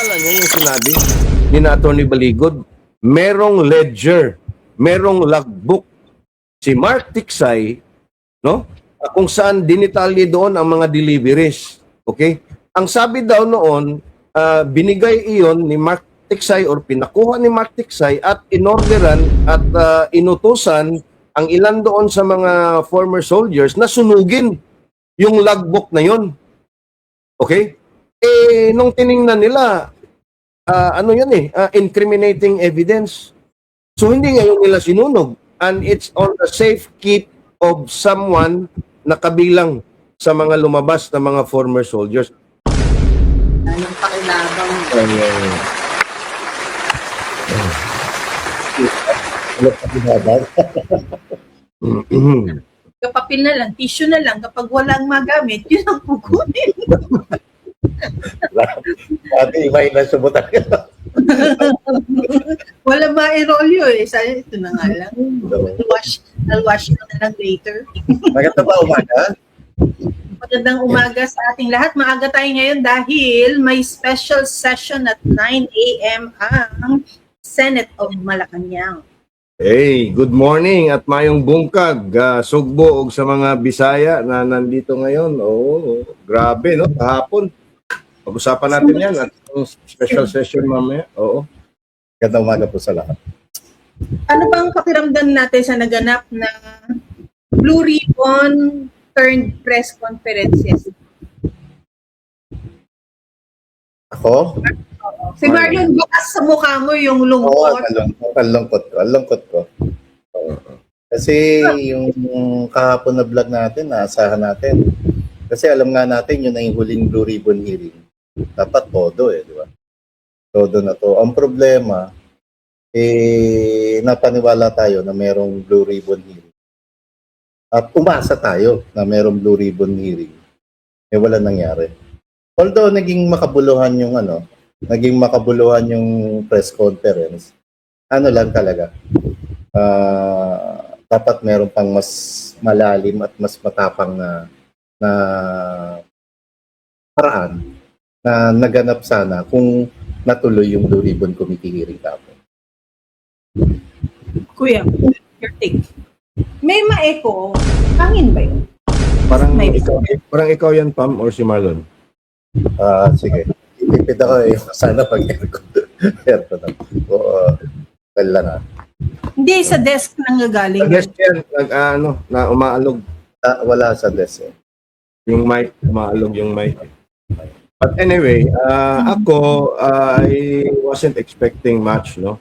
Naalala niyo yung sinabi ni na Atty. Baligod, merong ledger, merong logbook si Mark Tiksay, no? Kung saan dinitalye doon ang mga deliveries. Okay? Ang sabi daw noon, binigay iyon ni Mark Tiksay or pinakuha ni Mark Tiksay at inorderan at inutusan ang ilan doon sa mga former soldiers na sunugin yung logbook na yon. Okay? Nung tiningnan nila, ano yan incriminating evidence. So hindi ngayon nila sinunog. And it's on the safe keep of someone na kabilang sa mga lumabas na mga former soldiers. Anong pakilabang? Kapapil na lang, tissue na lang, kapag walang magamit, yun ang kukunin. Ate, iba na sumutan. Wala mairolyo eh. Sabi, ito na nga lang. I'll wash it na lang later. Maganda ba umaga? Magandang umaga sa ating lahat. Maaga tayo ngayon dahil may special session at 9 a.m. ang Senate of Malacanang. Hey, good morning at mayong bungkag, sugbo og sa mga Bisaya na nandito ngayon. Grabe, no? Kahapon. Pag-usapan natin yan at special session mamaya. Oo. Magandang umaga po sa lahat. Ano bang pakiramdam natin sa naganap na Blue Ribbon turned press conferences? Ako? Si Marlon, bukas sa mukha mo yung Oo, lungkot. ang lungkot ko. Kasi yung kahapon na vlog natin, naasahan natin. Kasi alam nga natin, yun na yung huling Blue Ribbon hearing. Dapat todo di ba? Todo na to. Ang problema, napaniwala tayo na merong Blue Ribbon hearing. At umasa tayo na merong Blue Ribbon hearing. Wala nangyari. Although naging makabuluhan yung press conference, ano lang talaga, dapat meron pang mas malalim at mas matapang na paraan na naganap sana kung natuloy yung Blue Ribbon Committee hearing kapon. Kuya, your take. May ma-echo. Hangin ba yun? Parang ikaw yan, Pam, or si Marlon? Sige. Ipipid ako sana pag aircon ako. Wala na. Hindi, sa desk nanggagaling. Sa desk yan, na umaalog. Wala sa desk eh. Yung mic, umaalog yung mic. But anyway, ako, I wasn't expecting much, no?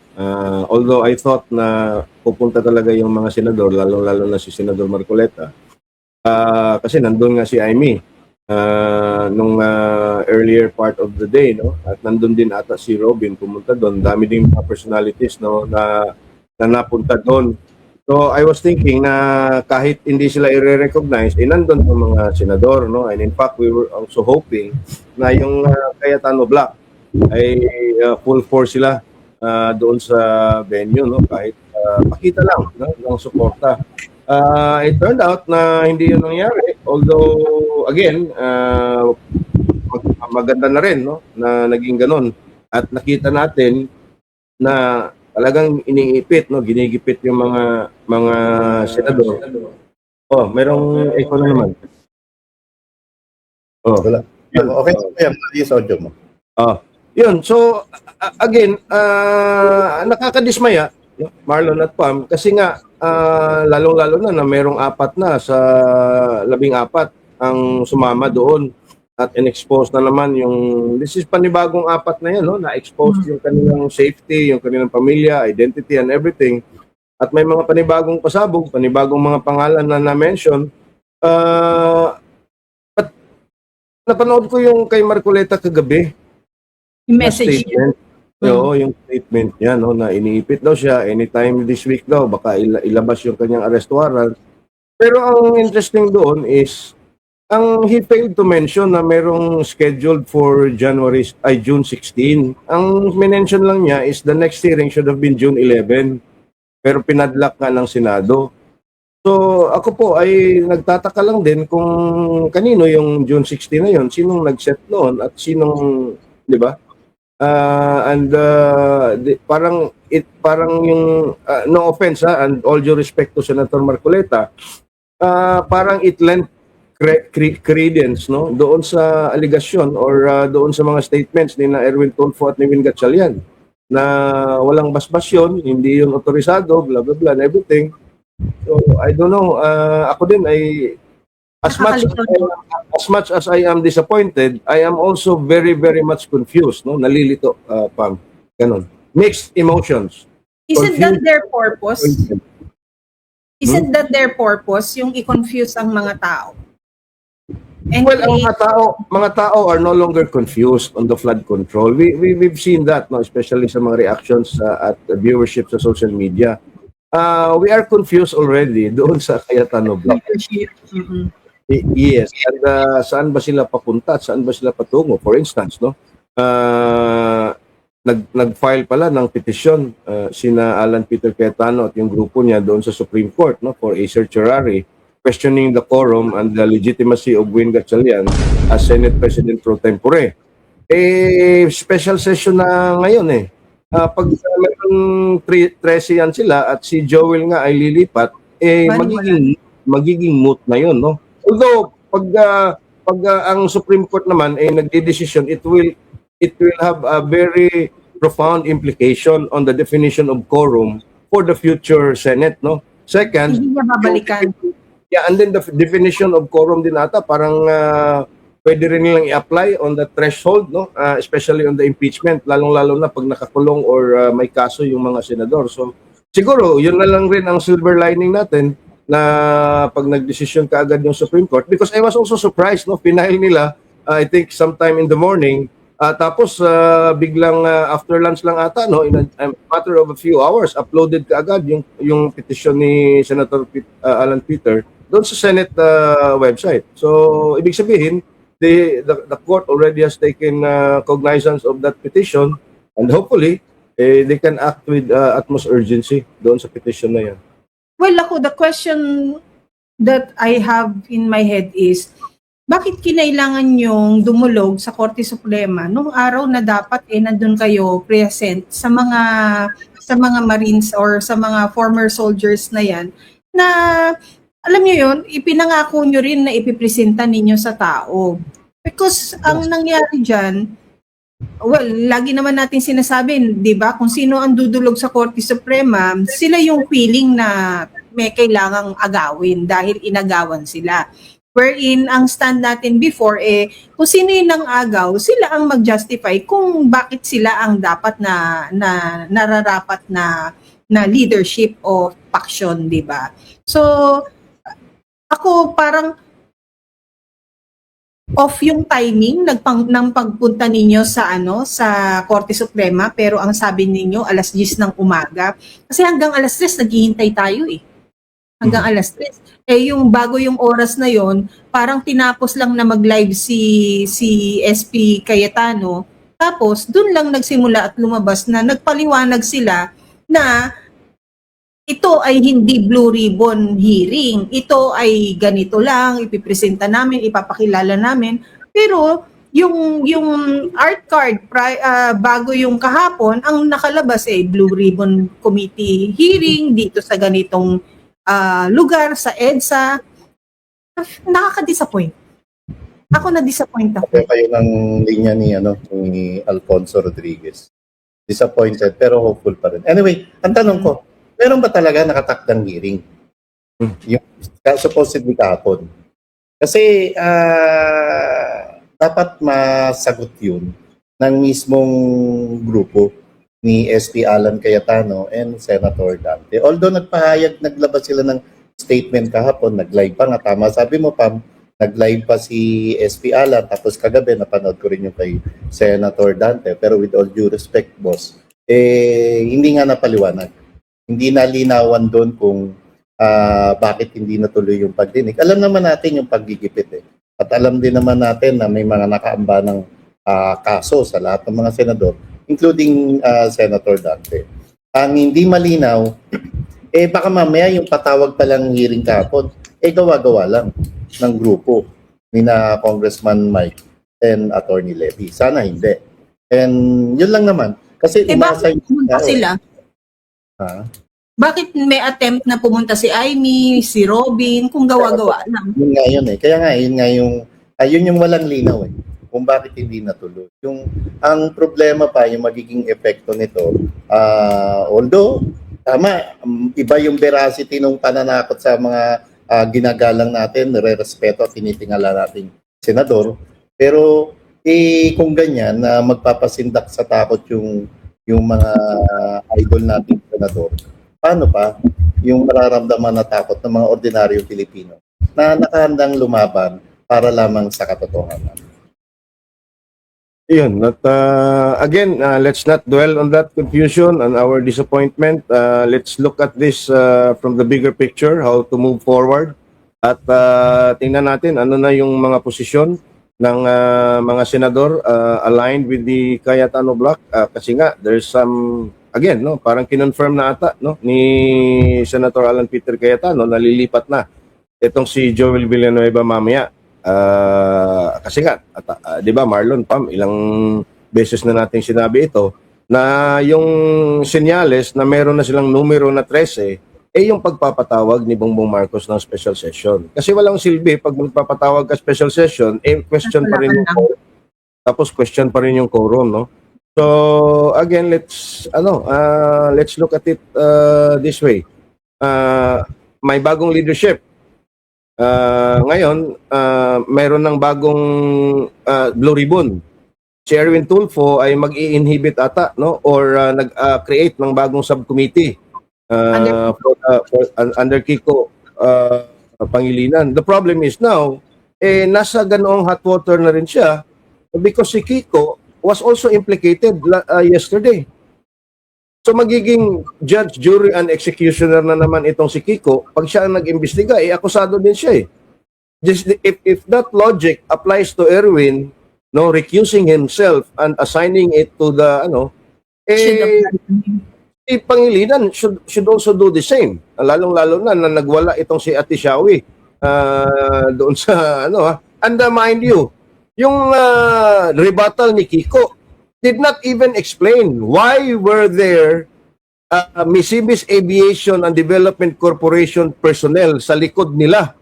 Although I thought na pupunta talaga yung mga senador, lalo na si Senador Marcoleta. Kasi nandun nga si Amy nung earlier part of the day, no? At nandun din ata si Robin pumunta doon. Dami din mga personalities, no, na napunta doon. So I was thinking na kahit hindi sila i-recognize, nandun ang mga senador, no? And in fact, we were also hoping na yung Cayetano Block ay full force sila doon sa venue, no? Kahit pakita lang, no, ng suporta. It turned out na hindi yun nangyari. Although, again, maganda na rin, no, na naging ganun. At nakita natin na talagang iniipit, no, ginigipit yung mga senador. Merong echo na naman. Wala. Okay, yung audio mo. Yun. So, again, nakakadismaya, no, Marlon at Pam, kasi nga, lalong-lalo na merong 4 na sa 14 ang sumama doon at in-expose na naman this is panibagong 4 na yan, no? Na-expose yung kanilang safety, yung kanilang pamilya, identity and everything. At may mga panibagong pasabog, panibagong mga pangalan na na-mention. At napanood ko yung kay Marcoleta kagabi. Yung message niya. Oo, yung statement niya, no, na iniipit daw siya anytime this week daw, baka ilabas yung kanyang arrest warrant. Pero ang interesting doon is he failed to mention na merong scheduled for June 16. Ang mention lang niya is the next hearing should have been June 11. Pero pinadlock nga ng Senado. So ako po ay nagtataka lang din kung kanino yung June 16 na yun, sinong nag-set noon at sinong, di ba? Parang yung no offense and all due respect to Senator Marcoleta, parang it lent credence, no, doon sa allegation or doon sa mga statements ni na Erwin Tulfo at ni Win Gatchalian na walang basbasyon, hindi yun otorisado, blah blah blah and everything. So I don't know, ako din ay as much as I am disappointed, I am also very much confused, no, nalilito, Pam, ganun, mixed emotions. Isn't that Confused. their purpose? Isn't that their purpose, yung i-confuse ang mga tao? And Well, ang mga tao are no longer confused on the flood control. We've seen that, no, especially sa mga reactions at viewership sa social media. We are confused already doon sa Cayetano Block. Mhm. Yes, and saan ba sila papunta at saan ba sila patungo? For instance, no, nag-file pala ng petisyon sina Alan Peter Cayetano at yung grupo niya doon sa Supreme Court, no, for a certiorari questioning the quorum and the legitimacy of Win Gatchalian as Senate President pro tempore. Special session na ngayon eh. Pag mayroong 13 yan sila at si Joel nga ay lilipat, magiging moot na yun, no? Although pag ang Supreme Court naman ay nagdedesisyon, it will have a very profound implication on the definition of quorum for the future Senate, no? Second, Hindi niya babalikan. yeah, and then the definition of quorum din ata parang pwede rin nilang i-apply on the threshold, no? Especially on the impeachment, lalong-lalo na pag nakakulong or may kaso yung mga senador. So siguro yun na lang rin ang silver lining natin na pag nagdesisyon kaagad yung Supreme Court, because I was also surprised, no, pinahil nila I think sometime in the morning, tapos biglang after lunch lang ata, no, in a matter of a few hours uploaded kaagad yung petition ni Senator Alan Peter doon sa Senate website. So ibig sabihin the court already has taken cognizance of that petition, and hopefully they can act with utmost urgency doon sa petition na yan. Well, ako, the question that I have in my head is, bakit kinailangan yung dumulog sa Korte Suprema nung araw na dapat nandun kayo present sa mga Marines or sa mga former soldiers na yan, na alam niyo yun, ipinangako nyo rin na ipipresenta ninyo sa tao. Because ang nangyari dyan, well, lagi naman natin sinasabi, di ba, kung sino ang dudulog sa Korte Suprema, sila yung feeling na may kailangang agawin dahil inagawan sila. Wherein, ang stand natin before, kung sino yung nang-agaw, sila ang mag-justify kung bakit sila ang dapat na nararapat na leadership o faction, di ba? So, ako parang off yung timing ng pagpunta ninyo sa Korte Suprema, pero ang sabi ninyo alas 10 ng umaga, kasi hanggang alas 3 naghihintay tayo hanggang alas 3. Yung bago yung oras na yon, parang tinapos lang na mag-live si SP Cayetano, tapos dun lang nagsimula at lumabas na nagpaliwanag sila na ito ay hindi Blue Ribbon hearing. Ito ay ganito lang, ipipresenta namin, ipapakilala namin. Pero yung art card bago yung kahapon, ang nakalabas Blue Ribbon Committee hearing dito sa ganitong lugar sa EDSA. Nakaka-disappoint. Ako na-disappoint ako. Kayo ng linya ni Alfonso Rodriguez. Disappointed pero hopeful pa rin. Anyway, ang tanong ko, meron ba talaga nakatakdang hearing? Yung supposedly kahapon. Kasi dapat masagot yun ng mismong grupo ni SP Alan Cayetano and Senator Dante. Although naglabas sila ng statement kahapon, nag-live pa nga, tama sabi mo Pam, nag-live pa si SP Alan, tapos kagabi napanood ko rin yung kay Senator Dante. Pero with all due respect, boss, hindi nga napaliwanag. Hindi nalinawan doon kung bakit hindi natuloy yung pagdinig. Alam naman natin yung paggigipit At alam din naman natin na may mga nakaamba ng kaso sa lahat ng mga senador, including Senator Dante. Ang hindi malinaw, baka mamaya yung patawag palang hearing kahapon, gawa-gawa lang ng grupo ni na Congressman Mike and Attorney Levy. Sana hindi. And yun lang naman. Kasi umasa bakit pumunta tao. sila? Ha? Bakit may attempt na pumunta si Amy, si Robin, kung gawa-gawa lang? Yun nga yun eh. Kaya nga, yun nga yun yung walang linaw eh. Kung bakit hindi natuloy. Ang problema pa, yung magiging epekto nito, although, tama, iba yung veracity ng pananakot sa mga ginagalang natin, nire-respeto at tinitingala nating senador. Pero, kung ganyan, na magpapasindak sa takot yung mga idol nating senador, paano pa yung mararamdaman na takot ng mga ordinaryong Pilipino na nakahandang lumaban para lamang sa katotohanan? Yun. Again, let's not dwell on that confusion and our disappointment. Let's look at this from the bigger picture, how to move forward. At tingnan natin ano na yung mga posisyon ng mga senador aligned with the Cayetano block. Kasi nga, there's some, again, no, parang kinonfirm na ata no, ni Senator Alan Peter Cayetano na lilipat na itong si Joel Villanueva mamaya. Kasi nga, 'di ba Marlon, Pam, ilang beses na nating sinabi ito na yung senyales na meron na silang numero na 13 yung pagpapatawag ni Bongbong Marcos ng special session. Kasi walang silbi pag magpapatawag ka special session, question pa rin yung quorum. Tapos question pa rin yung quorum, no? So again, let's look at it this way. May bagong leadership. Ngayon, mayroon ng bagong Blue Ribbon. Si Erwin Tulfo ay mag-i-inhibit ata, no? Or nag-create ng bagong subcommittee under Kiko Pangilinan. The problem is now, nasa ganoong hot water na rin siya because si Kiko was also implicated yesterday. So magiging judge, jury, and executioner na naman itong si Kiko. Pag siya ang nag-imbestiga, akusado din siya eh. Just if that logic applies to Erwin, no, recusing himself and assigning it to the si Pangilinan should also do the same. Lalong-lalo na nagwala itong si Ate Shawi doon sa and mind you, yung rebuttal ni Kiko did not even explain why were there Misibis Aviation and Development Corporation personnel sa likod nila.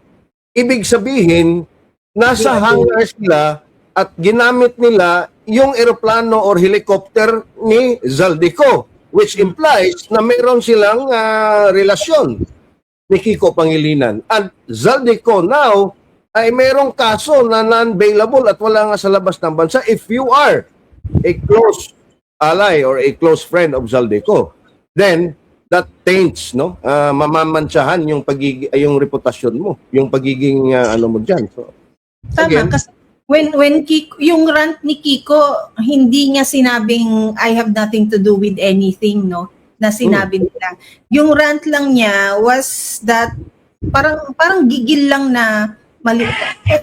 Ibig sabihin, nasa hangar sila at ginamit nila yung eroplano or helicopter ni Zaldico, which implies na mayroon silang relasyon ni Kiko Pangilinan. And Zaldico now ay mayroong kaso na non-bailable at wala nga sa labas ng bansa if you are a close ally or a close friend of Zaldico, then that taints, no? Mamamantsahan yung yung reputasyon mo, yung pagiging mo diyan. So, tama, kasi when Kiko, yung rant ni Kiko, hindi niya sinabing I have nothing to do with anything, no? Na sinabi nila. Yung rant lang niya was that parang gigil lang na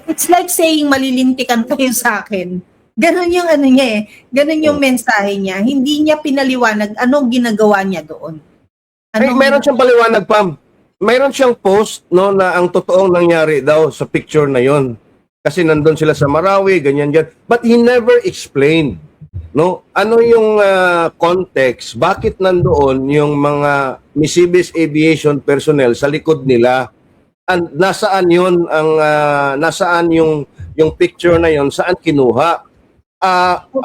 it's like saying malilintikan kayo sa akin. Ganon yung niya eh. Ganon yung mensahe niya. Hindi niya pinaliwanag anong ginagawa niya doon. Meron siyang paliwanag, Pam. Mayroon siyang post, no, na ang totoong nangyari daw sa picture na yon. Kasi nandun sila sa Marawi, ganyan. But he never explained, no, ano yung context, bakit nandoon yung mga Misibis Aviation personnel sa likod nila. And nasaan yun nasaan yung picture na yon, saan kinuha?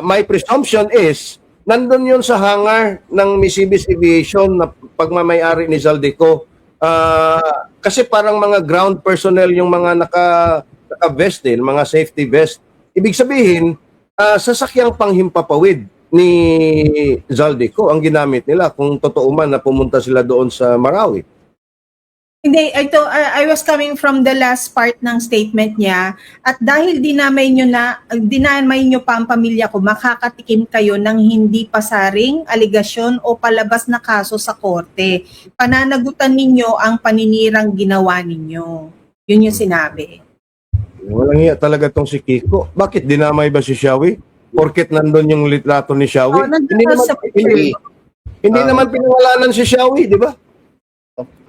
My presumption is nandun yun sa hangar ng Misibis Aviation na pagmamayari ni Zaldico. Kasi parang mga ground personnel yung mga naka-vest mga safety vest. Ibig sabihin, sasakyang panghimpapawid ni Zaldico ang ginamit nila kung totoo man na pumunta sila doon sa Marawi. Hindi, ito, I was coming from the last part ng statement niya at dahil dinamay nyo pa ang pamilya ko, makakatikim kayo ng hindi pasaring, aligasyon o palabas na kaso sa korte. Pananagutan ninyo ang paninirang ginawa ninyo. Yun yung sinabi. Walang iya talaga tong si Kiko. Bakit dinamay ba si Shawi? Porket nandun yung litrato ni Shawi? Hindi naman pinangalanan si Shawi, di ba?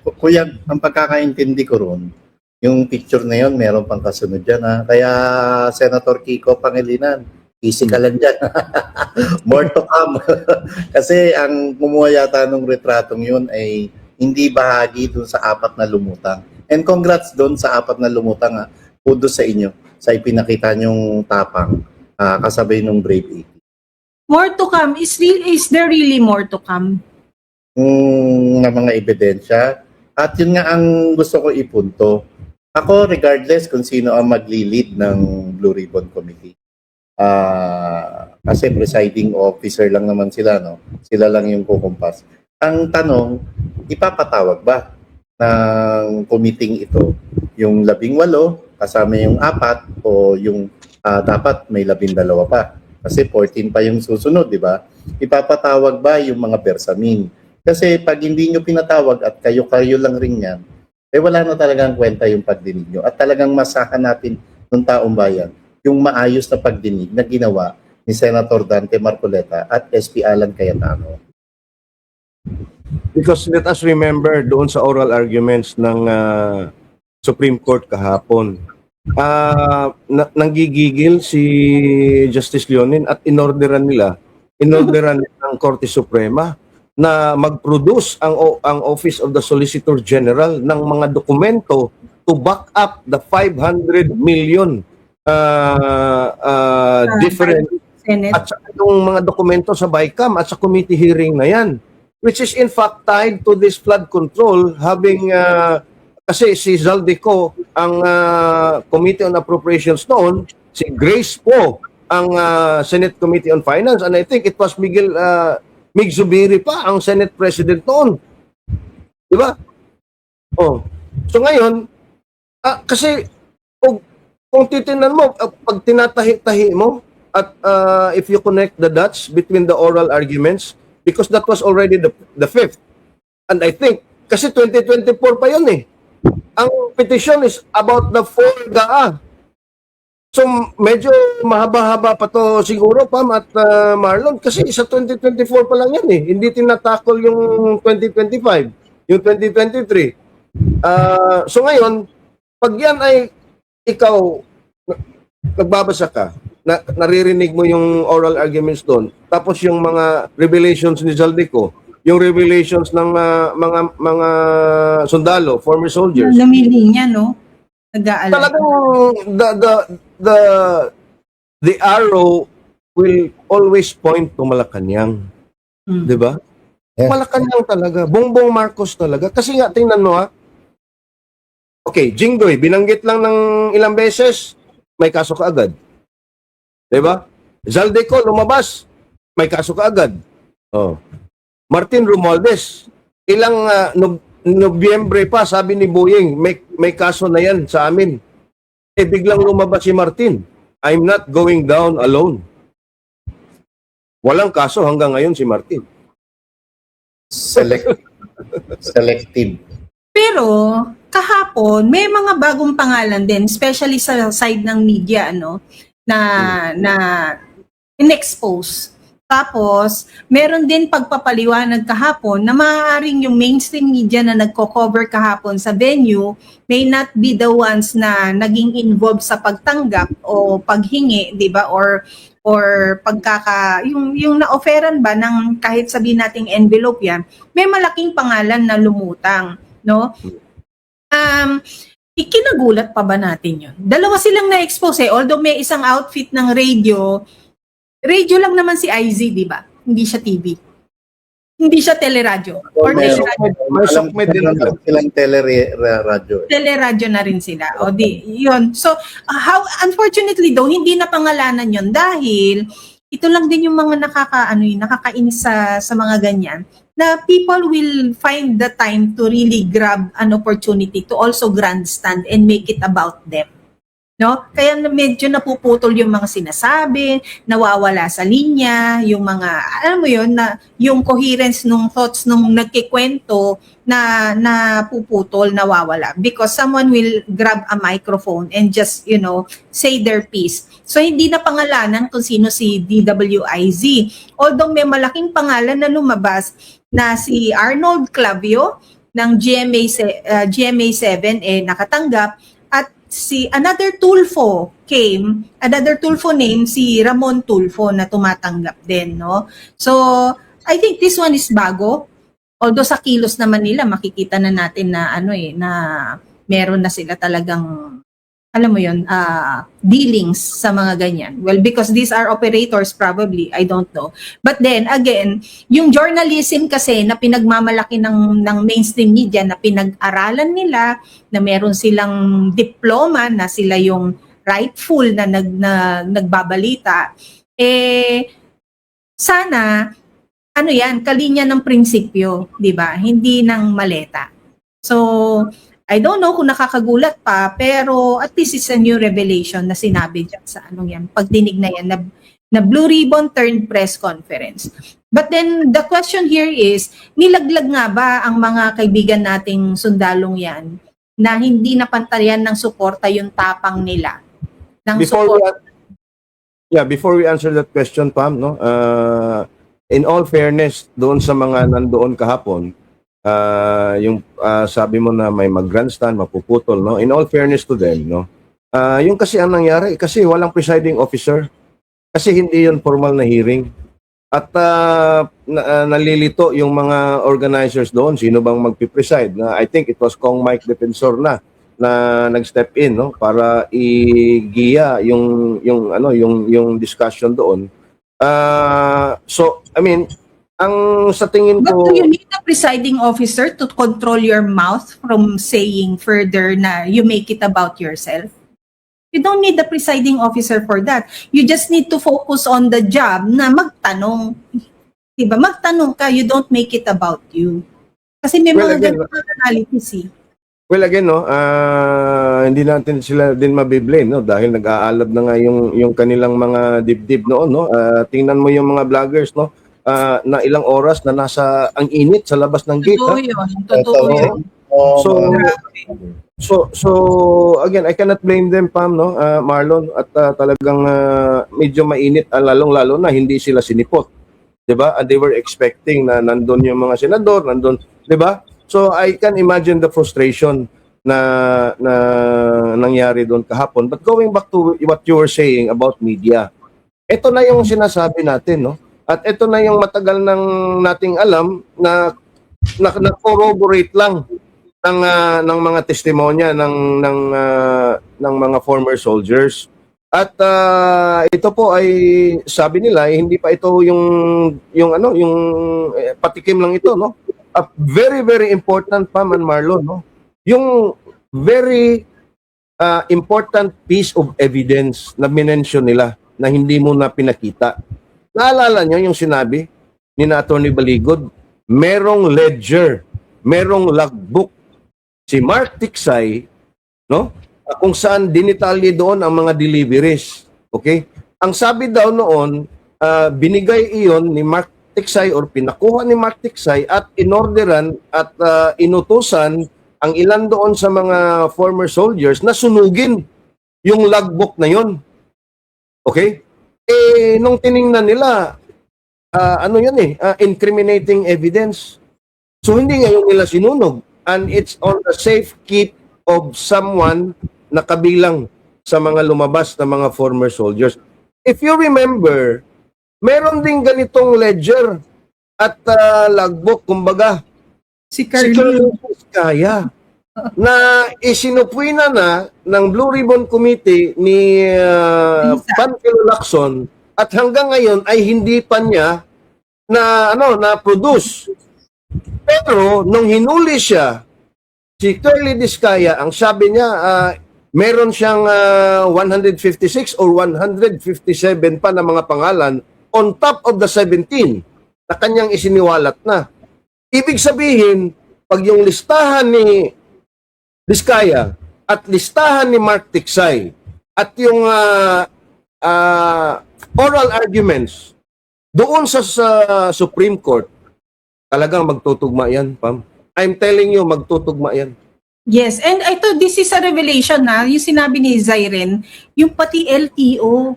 Kuya, ang pagkakaintindi ko ron, yung picture na yon meron pang kasunod dyan. Kaya Senator Kiko Pangilinan, Easy ka lang dyan. More to come. Kasi ang kumuha yata ng retratong yun ay hindi bahagi dun sa 4 na lumutang. And congrats dun sa 4 na lumutang. Kudos sa inyo sa ipinakita nyong tapang kasabay ng Brave 80. More to come. Is there really more to come? Na mga ebidensya. At yun nga ang gusto ko ipunto. Ako, regardless kung sino ang magli-lead ng Blue Ribbon Committee. Kasi presiding officer lang naman sila, no? Sila lang yung kukumpas. Ang tanong, ipapatawag ba ng committee ito yung 18 kasama yung 4 o yung dapat may 12 pa? Kasi 14 pa yung susunod, di ba? Ipapatawag ba yung mga bersamin? Kasi pag hindi nyo pinatawag at kayo-kayo lang rin yan, wala na talagang kwenta yung pagdinig nyo. At talagang masahan natin ng taong bayan yung maayos na pagdinig na ginawa ni Senator Dante Marcoleta at SP Alan Cayetano. Because let us remember doon sa oral arguments ng Supreme Court kahapon, nanggigigil si Justice Leonin at inorderan ng Korte Suprema na mag-produce ang Office of the Solicitor General ng mga dokumento to back up the 500 million different Senate. at saka yung mga dokumento sa BICAM at sa committee hearing na yan, which is in fact tied to this flood control, having kasi si Zaldico ang Committee on Appropriations noon, si Grace po ang Senate Committee on Finance, and I think it was Mig Zubiri pa ang Senate President noon. Di ba? Oh. So ngayon, kasi kung titingnan mo, pag tinatahi-tahi mo, at if you connect the dots between the oral arguments, because that was already the fifth. And I think, kasi 2024 pa yun eh. Ang petition is about the 4 GAA. So medyo mahaba-haba pa to siguro, Pam at Marlon, kasi sa 2024 pa lang yan eh. Hindi tinatakol yung 2025, yung 2023. So ngayon, pag yan ay ikaw, nagbabasa ka, naririnig mo yung oral arguments doon, tapos yung mga revelations ni Zaldico, yung revelations ng mga sundalo, former soldiers. Lumilinya, no? Nag-aalala. Talagang the arrow will always point to Malacanang. Di ba? Yeah. Malacanang talaga. Bongbong Marcos talaga. Kasi nga, tingnan mo okay, Jinggoy, binanggit lang ng ilang beses, may kaso ka agad. Diba? Zaldico, lumabas, may kaso ka agad. Oh. Martin Romualdez, ilang Nobyembre pa, sabi ni Boyeng, may kaso na yan sa amin. Biglang lumabas si Martin, I'm not going down alone. Walang kaso hanggang ngayon si Martin. Selective. Pero kahapon may mga bagong pangalan din, especially sa side ng media, ano, na in-expose. Tapos meron din pagpapaliwanag kahapon na maaaring yung mainstream media na nagko-cover kahapon sa venue may not be the ones na naging involved sa pagtanggap o paghingi, 'di ba? Or yung na-offeran ba ng kahit sabihin nating envelope yan, may malaking pangalan na lumutang, no? Ikinagulat pa ba natin yun? Dalawa silang na-expose eh. Although may isang outfit ng radio lang naman si IZ, di ba? Hindi siya TV. Hindi siya teleradyo. Or Alam ko silang teleradyo. Teleradyo na rin sila. O di, yun. So, unfortunately though, hindi na pangalanan yun dahil ito lang din yung mga nakakainis sa mga ganyan, na people will find the time to really grab an opportunity to also grandstand and make it about them. No? Kaya medyo napuputol yung mga sinasabi, nawawala sa linya, yung mga, alam mo yun, na yung coherence ng thoughts nung nagkikwento na napuputol, nawawala. Because someone will grab a microphone and just, say their piece. So, hindi na pangalanan kung sino si DWIZ. Although may malaking pangalan na lumabas na si Arnold Clavio ng GMA7 nakatanggap, at another Tulfo came, another Tulfo name, si Ramon Tulfo na tumatanggap din, no? So, I think this one is bago. Although sa kilos naman nila, makikita na natin na na meron na sila talagang, alam mo yun, dealings sa mga ganyan. Well, because these are operators probably, I don't know. But then, again, yung journalism kasi na pinagmamalaki ng mainstream media, na pinag-aralan nila, na meron silang diploma, na sila yung rightful na nagbabalita, sana, kalinya ng prinsipyo, di ba? Hindi ng maleta. So, I don't know kung nakakagulat pa, pero at least it's a new revelation na sinabi dyan sa pagdinig na yan, na Blue Ribbon turned press conference. But then, the question here is, nilaglag nga ba ang mga kaibigan nating sundalong yan na hindi napantayan ng suporta yung tapang nila? Before we answer that question, Pam, no? In all fairness, doon sa mga nandoon kahapon, yung sabi mo na may mag-grandstand, mapuputol, no? In all fairness to them, no? Yung kasi ang nangyari, kasi walang presiding officer. Kasi hindi yun formal na hearing. At nalilito yung mga organizers doon, sino bang magpipreside? I think it was Kong Mike Defensor na nag-step in, no, para igiya yung discussion doon. So, I mean, ang sa tingin ko... But do you need a presiding officer to control your mouth from saying further na you make it about yourself? You don't need a presiding officer for that. You just need to focus on the job na magtanong. Diba? Magtanong ka, you don't make it about you. Kasi may mga ganun analysis eh. Well, again, no, hindi natin sila din mabiblame, no, dahil nag-aalab na nga yung kanilang mga dibdib noon, no. Tingnan mo yung mga vloggers, no, na ilang oras na nasa ang init sa labas ng gate. Totoo yun. So again, I cannot blame them, Pam, no, Marlon, at talagang medyo mainit, lalong-lalo na hindi sila sinipot, 'di ba? And they were expecting na nandun yung mga senador, nandun, 'di ba? So I can imagine the frustration na nangyari doon kahapon. But going back to what you were saying about media, ito na yung sinasabi natin, no? At ito na yung matagal nang nating alam na corroborate lang ng mga testimonya ng mga former soldiers. At ito po ay sabi nila hindi pa ito yung patikim lang ito, no? A very, very important, Pam and Marlon, no? Yung very important piece of evidence na minention nila na hindi mo na pinakita. Naalala nyo yung sinabi ni Attorney Baligod, merong ledger, merong logbook si Mark Tiksay, no? Kung saan dinitalye doon ang mga deliveries. Okay? Ang sabi daw noon, binigay iyon ni Mark Tiksay or pinakuha ni Mark Tiksay at inorderan at inutusan ang ilan doon sa mga former soldiers na sunugin yung logbook na yon. Okay? Nung tiningnan nila, incriminating evidence. So hindi ngayon nila sinunog. And it's on the safe keep of someone na kabilang sa mga lumabas na mga former soldiers. If you remember, meron ding ganitong ledger at logbook, kumbaga, si Colonel Vizcaya, na isinupwina na ng Blue Ribbon Committee ni Panfilo Lacson at hanggang ngayon ay hindi pa niya na produce. Pero nung hinuli siya, si Curly Vizcaya, ang sabi niya, meron siyang 156 or 157 pa na mga pangalan on top of the 17 na kanyang isiniwalat na. Ibig sabihin, pag yung listahan ni Vizcaya at listahan ni Mark Tiksay at yung oral arguments doon sa Supreme Court, talagang magtutugma yan, Pam. I'm telling you, magtutugma yan. Yes, and I thought this is a revelation na, yung sinabi ni Zairen, yung pati LTO,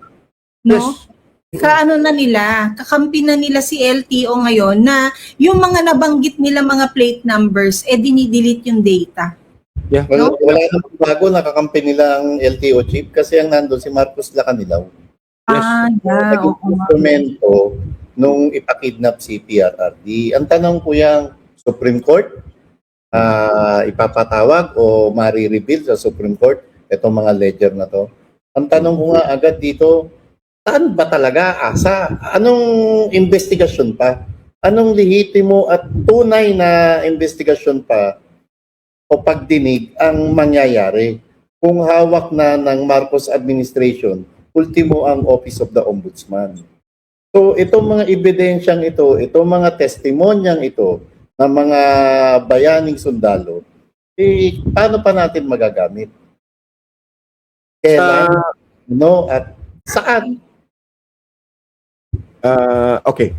no? Yes. Kakampi na nila si LTO ngayon na yung mga nabanggit nila mga plate numbers, dinidelete yung data. Yeah. Wala namang bago, nakakampi nila ang LTO chief kasi ang nandun si Marcos Lacanilaw. Yes. Naging Oo nga. instrumento nung ipakidnap si PRRD. Ang tanong ko yung Supreme Court, ipapatawag o marireveal sa Supreme Court itong mga ledger na to. Ang tanong ko nga agad dito, saan ba talaga asa? Anong investigasyon pa? Anong lehitimo at tunay na investigasyon pa o pagdinig ang mangyayari kung hawak na ng Marcos administration, ultimo ang Office of the Ombudsman. So itong mga ebidensyang ito, itong mga testimonyang ito ng mga bayaning sundalo, paano pa natin magagamit? Kailan, at saan? Okay.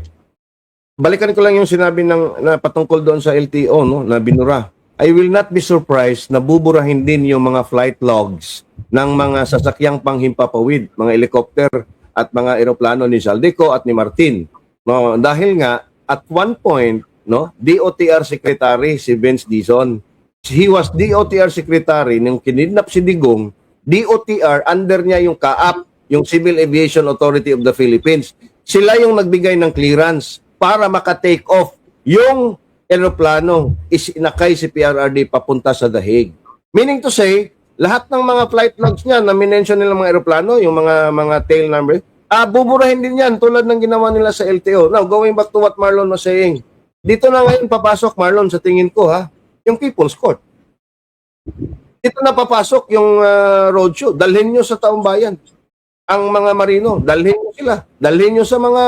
Balikan ko lang yung sinabi na patungkol doon sa LTO, no, na binura. I will not be surprised na buburahin din yung mga flight logs ng mga sasakyang panghimpapawid, mga helicopter at mga eroplano ni Saldico at ni Martin. No, dahil nga at one point, no, DOTR secretary si Vince Dizon. He was DOTR secretary nung kinidnap si Digong. DOTR under niya yung CAAP, yung Civil Aviation Authority of the Philippines. Sila yung nagbigay ng clearance para maka-take off yung eroplano isinakay si PRRD papunta sa The Hague. Meaning to say, lahat ng mga flight logs niya na minention nila mga eroplano, yung mga tail number, buburahin din yan tulad ng ginawa nila sa LTO. Now, going back to what Marlon was saying, dito na ngayon papasok, Marlon, sa tingin ko, yung People's Court. Dito na papasok yung roadshow. Dalhin nyo sa taong bayan. Ang mga marino, dalhin nyo sila. Dalhin nyo sa mga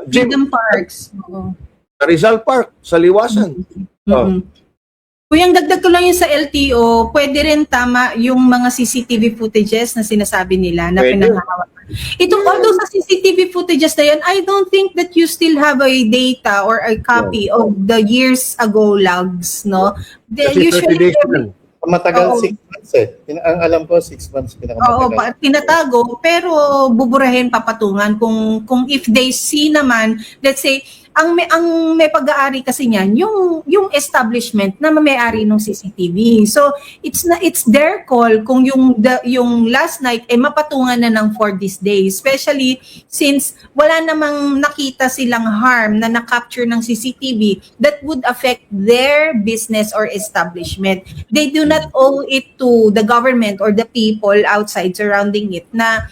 gym. Freedom Parks. Oo. Sa Rizal Park, sa Liwasan. Kuyang dagdag ko lang yung sa LTO, pwede rin tama yung mga CCTV footages na sinasabi nila na Pwede. pinangahawakan. Although sa CCTV footages na yan, I don't think that you still have a data or a copy of the years ago logs, no? Kasi 30 days yan. Matagal, Oo. 6 months Ang alam ko, 6 months Oo, pinakamatagal. tinatago, pero buburahin papatungan kung if they see naman, let's say, ang may pag-aari kasi niyan yung establishment na may-ari ng CCTV. So it's their call kung yung last night mapatungan na ng for this day, especially since wala namang nakita silang harm na na-capture ng CCTV that would affect their business or establishment. They do not owe it to the government or the people outside surrounding it na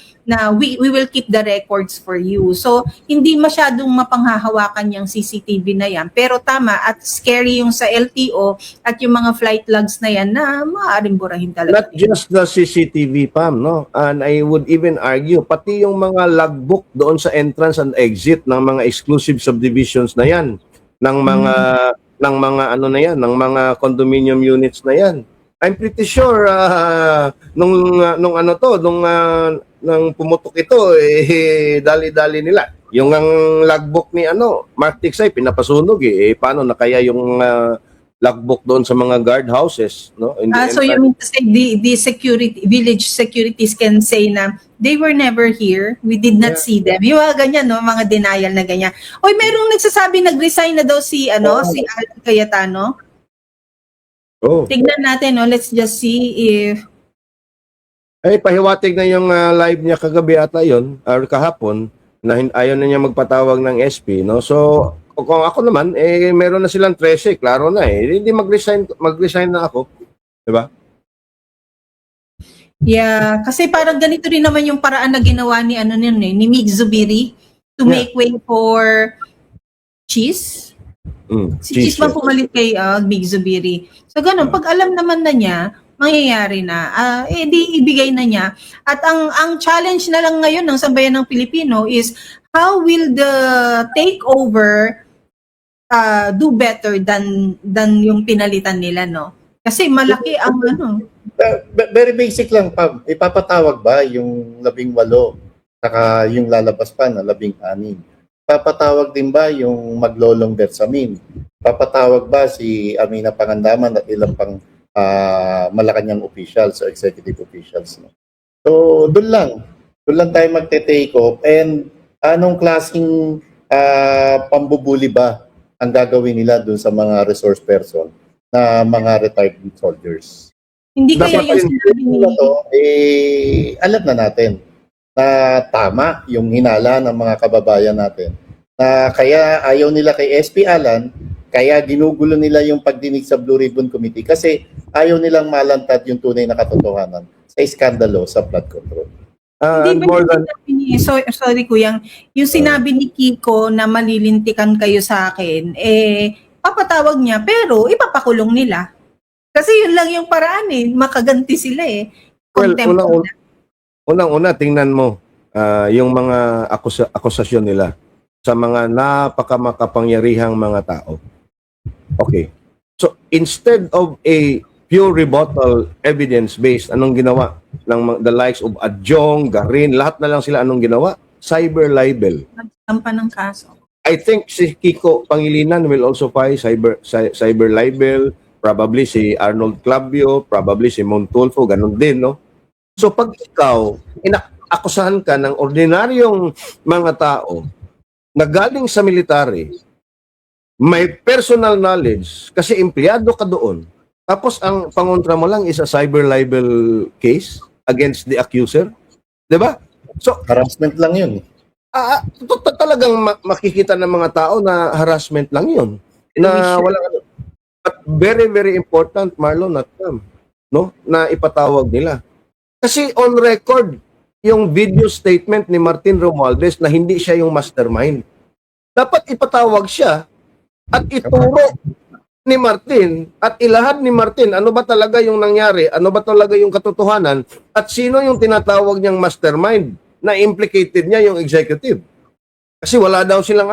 we will keep the records for you. So, hindi masyadong mapanghahawakan yung CCTV na yan. Pero tama, at scary yung sa LTO at yung mga flight logs na yan na maaaring burahin talaga. Not just the CCTV, Pam, no? And I would even argue, pati yung mga logbook doon sa entrance and exit ng mga exclusive subdivisions na yan, ng mga ano na yan, ng mga condominium units na yan. I'm pretty sure nung nang pumutok ito dali-dali nila. Yung ang logbook ni Mark Tiksay pinapasunog paano na kaya yung logbook doon sa mga guard houses, no? So you mean to say the security village securities can say na they were never here, we did not see them. Yung mga ganyan, no, mga denial na ganyan. Oy, merong nagsasabi nag-resign na daw si si Alan Cayetano. Oh. Tignan natin, no, let's just see if Pahiwatig na yung live niya kagabi ata yun, or kahapon, na ayaw na niya magpatawag ng SP, no? So, kung ako naman, meron na silang 13, klaro na Hindi mag-resign na ako. Diba? yeah, kasi parang ganito rin naman yung paraan na ginawa ni ni Mig Zubiri to make way for Cheese. Si Cheese ba pumalit kay Mig Zubiri? So ganun, pag alam naman na niya, mangyayari na, di ibigay na niya. At ang challenge na lang ngayon ng sambayan ng Pilipino is how will the takeover do better than yung pinalitan nila, no? Kasi malaki ang Very basic lang, Pam. Ipapatawag ba yung 18 saka yung lalabas pa na 16? Papatawag din ba yung maglolong Bersamin? Papatawag ba si Amina Pangandaman at ilang pang Malacanang officials o executive officials? No? So, doon lang tayo magte-take off. And anong klaseng pambubuli ba ang gagawin nila doon sa mga resource person na mga retired soldiers? Hindi kaya Dapat yung rin- sinabi ni... to, alam na natin na tama yung hinala ng mga kababayan natin. Na kaya ayaw nila kay SP Alan, kaya ginugulo nila yung pagdinig sa Blue Ribbon Committee kasi ayaw nilang malantad yung tunay na katotohanan sa iskandalo sa flood control. Hindi And ba more yung than, sinabi ni, sorry Kuyang, yung sinabi ni Kiko na malilintikan kayo sa akin, papatawag niya pero ipapakulong nila. Kasi yun lang yung paraan makaganti sila well, Contempt nila. unang-una, tingnan mo yung mga akusasyon nila sa mga napakamakapangyarihang mga tao. Okay. So, instead of a pure rebuttal evidence-based, anong ginawa ng the likes of Adjong, Garin, lahat na lang sila anong ginawa? Cyber libel. Nagsampa ng kaso. I think si Kiko Pangilinan will also file cyber libel, probably si Arnold Clavio, probably si Montulfo, ganun din, no? So pag ikaw, akusahan ka ng ordinaryong mga tao na galing sa military, may personal knowledge, kasi empleyado ka doon, tapos ang pangontra mo lang is a cyber libel case against the accuser, di ba? So, Harassment lang yun. talagang makikita ng mga tao na harassment lang yun. Na wala, but very, very important, Marlon at Cam, no? Na ipatawag nila. Kasi on record, yung video statement ni Martin Romualdez na hindi siya yung mastermind. Dapat ipatawag siya at ituro ni Martin at ilahad ni Martin ano ba talaga yung nangyari, ano ba talaga yung katotohanan at sino yung tinatawag niyang mastermind na implicated niya yung executive. Kasi wala daw silang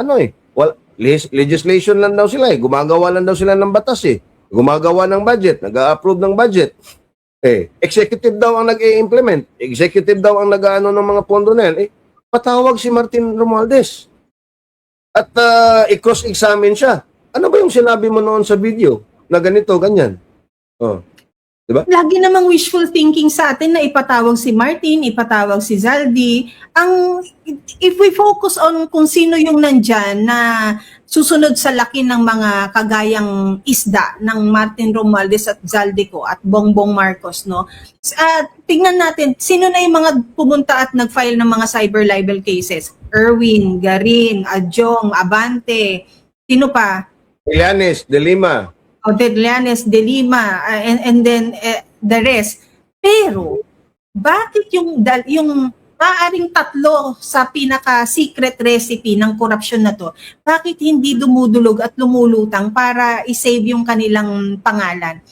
legislation lang daw sila gumagawa lang daw sila ng batas gumagawa ng budget, nag-a-approve ng budget. Executive daw ang nag-i-implement, executive daw ang nag-aano ng mga pondo na yan. Patawag si Martin Romualdez at i-cross-examine siya. Ano ba yung sinabi mo noon sa video na ganito, ganyan? Diba? Lagi namang wishful thinking sa atin na ipatawag si Martin, ipatawag si Zaldi. If we focus on kung sino yung nandyan na susunod sa laki ng mga kagayang isda ng Martin Romualdez at Zaldico at Bongbong Marcos, no? Tingnan natin, sino na yung mga pumunta at nag-file ng mga cyber libel cases? Erwin, Garin, Adjong, Abante, sino pa? Ilianes, De Lima. Llanes, De Lima, and then the rest. Pero, bakit yung maaaring tatlo sa pinaka-secret recipe ng korupsyon na to, bakit hindi dumudulog at lumulutang para isave yung kanilang pangalan?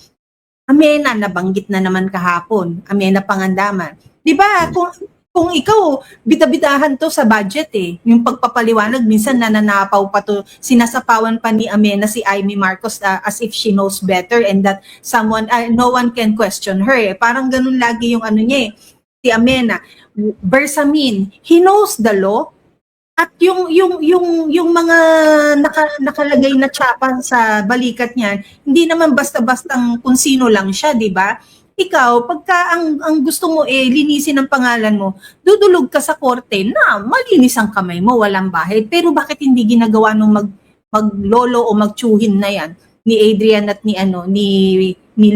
Amena, nabanggit na naman kahapon. Amena Pangandaman. Di ba, kung ikaw, bida-bidahan to sa budget Yung pagpapaliwanag, minsan nananapaw pa to, sinasapawan pa ni Amena si Amy Marcos as if she knows better and that no one can question her Parang ganun lagi yung ano niya si Amena. Bersamin, he knows the law at yung mga nakalagay na tsapa sa balikat niyan, hindi naman basta-bastang kung sino lang siya, di ba? Ikaw, pagka ang gusto mo linisin ang pangalan mo, dudulog ka sa korte na malinis ang kamay mo, walang bahid. Pero bakit hindi ginagawa nung maglolo o magtsuhin na yan ni Adrian at ni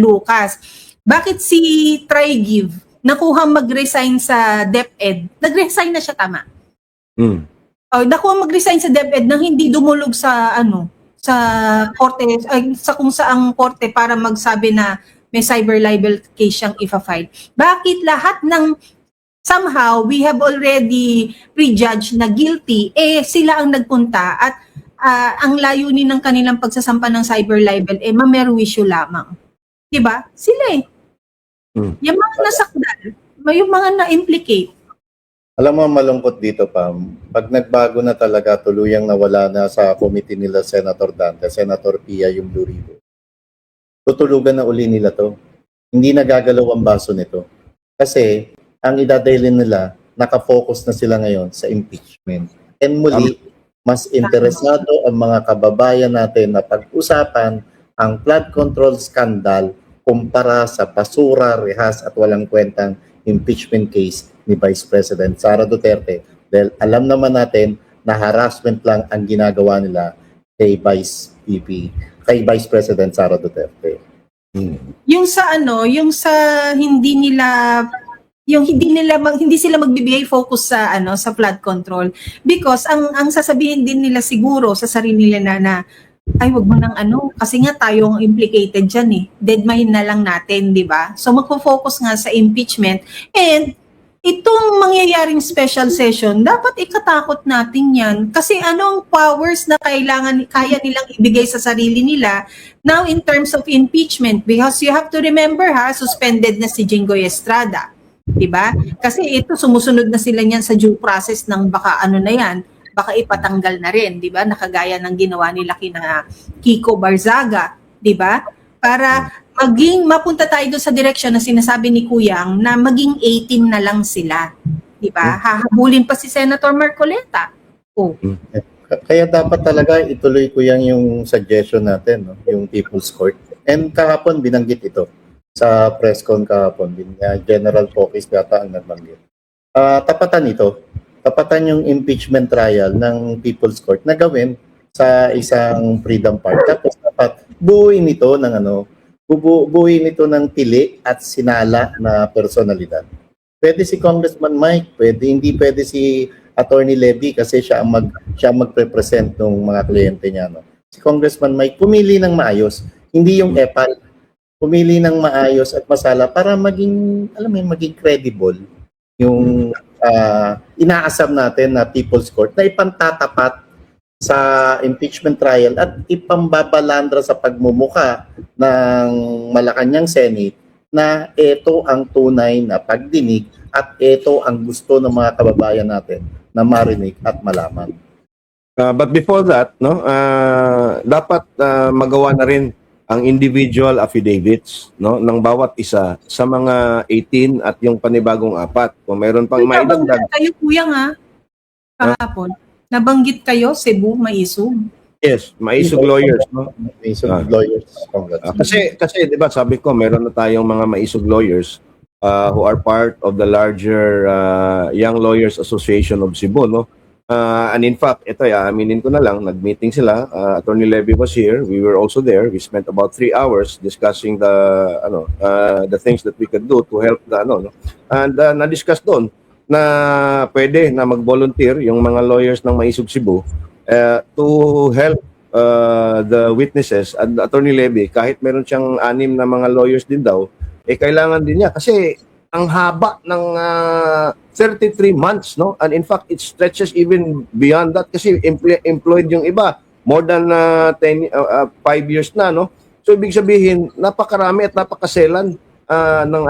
Lucas? Bakit si Trygive nakuha mag-resign sa DepEd? Nag-resign na siya, tama? Nakuha mag-resign sa DepEd nang hindi dumulog sa sa korte, sa kung saang korte para magsabi na may cyber libel case siyang ifa-file. Bakit lahat ng somehow we have already prejudged na guilty, sila ang nagpunta at ang layunin ng kanilang pagsasampa ng cyber libel mamerwisyo lamang. 'Di ba? Sila yung mga nasakdal, yung mga na-implicate. Alam mo, malungkot dito, Pam. Pag nagbago na talaga, tuluyang nawala na sa committee nila Senator Dante, Senator Pia yung Blue Ribbon. Tutulugan na uli nila to. Hindi nagagalaw ang baso nito. Kasi, ang idadailin nila, nakafocus na sila ngayon sa impeachment. And muli, mas interesado ang mga kababayan natin na pag-usapan ang flood control scandal kumpara sa basura, rehas at walang kwentang impeachment case ni Vice President Sara Duterte. Dahil alam naman natin na harassment lang ang ginagawa nila kay Vice President Sara Duterte. Yung sa yung sa hindi sila magbibigay focus sa sa flood control, because ang sasabihin din nila siguro sa sarili nila na ay wag mo nang kasi nga tayo ang implicated diyan eh. Deadmine na lang natin, 'di ba? So magfo-focus nga sa impeachment, and itong mangyayaring special session, dapat ikatakot natin 'yan kasi anong powers na kaya nilang ibigay sa sarili nila now in terms of impeachment, because you have to remember suspended na si Jinggoy Estrada. 'Di ba? Kasi ito sumusunod na sila niyan sa due process ng baka na yan, baka ipatanggal na rin, 'di ba? Nakagaya ng ginawa nila kina Kiko Barzaga, 'di ba? Para mapunta tayo doon sa direksyon na sinasabi ni Kuyang na maging 18 na lang sila, 'di ba? Hahabulin pa si Senator Marcoleta. Oh. Kaya dapat talaga ituloy ko yung suggestion natin, no? Yung People's Court. And kahapon binanggit ito sa press con kahapon, General Focus yata ang nabanggit. Tapatan yung impeachment trial ng People's Court na gawin sa isang Freedom Park. Tapos dapat buuin ito ng tili at sinala na personalidad. Pwede si Congressman Mike, hindi pwede si Attorney Levy kasi siya ang magre-present ng mga kliyente niya, no? Si Congressman Mike pumili ng maayos, hindi yung epal. Pumili ng maayos at masala para maging credible yung inaasam natin na People's Court na ipantatapat sa impeachment trial at ipambabalandra sa pagmumuka ng Malacanang Senate na ito ang tunay na pagdinig at ito ang gusto ng mga kababayan natin na marinig at malaman. But before that, no, dapat magawa na rin ang individual affidavits, no, ng bawat isa sa mga 18 at yung panibagong 4. Kung mayroon pang maidagdag. Kayo kuya nga kahapon. Nabanggit kayo Cebu, Maisug. Yes, Maisug lawyers, no. Maisug lawyers. Kasi 'di ba, sabi ko meron na tayong mga Maisug lawyers who are part of the larger Young Lawyers Association of Cebu, no. And in fact, ito aminin ko na lang, nag-meeting sila. Attorney Levy was here. We were also there. We spent about 3 hours discussing the things that we could do to help no. And na-discuss doon na pwede na mag-volunteer yung mga lawyers ng Maisug Cebu to help the witnesses. And Attorney Levy, kahit meron siyang 6 na mga lawyers din daw, kailangan din niya kasi ang haba ng 33 months, no? And in fact, it stretches even beyond that kasi employed yung iba more than 5 years na, no? So ibig sabihin, napakarami at napakaselan ng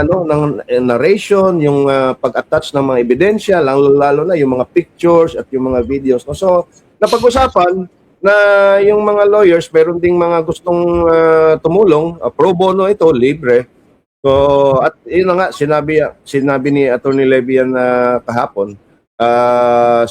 narration, yung pag-attach ng mga ebidensya, lalo na yung mga pictures at yung mga videos, no? So napag-usapan na yung mga lawyers, meron ding mga gustong tumulong, pro bono ito, libre. So, at yun na nga, sinabi ni Attorney Levy yan kahapon.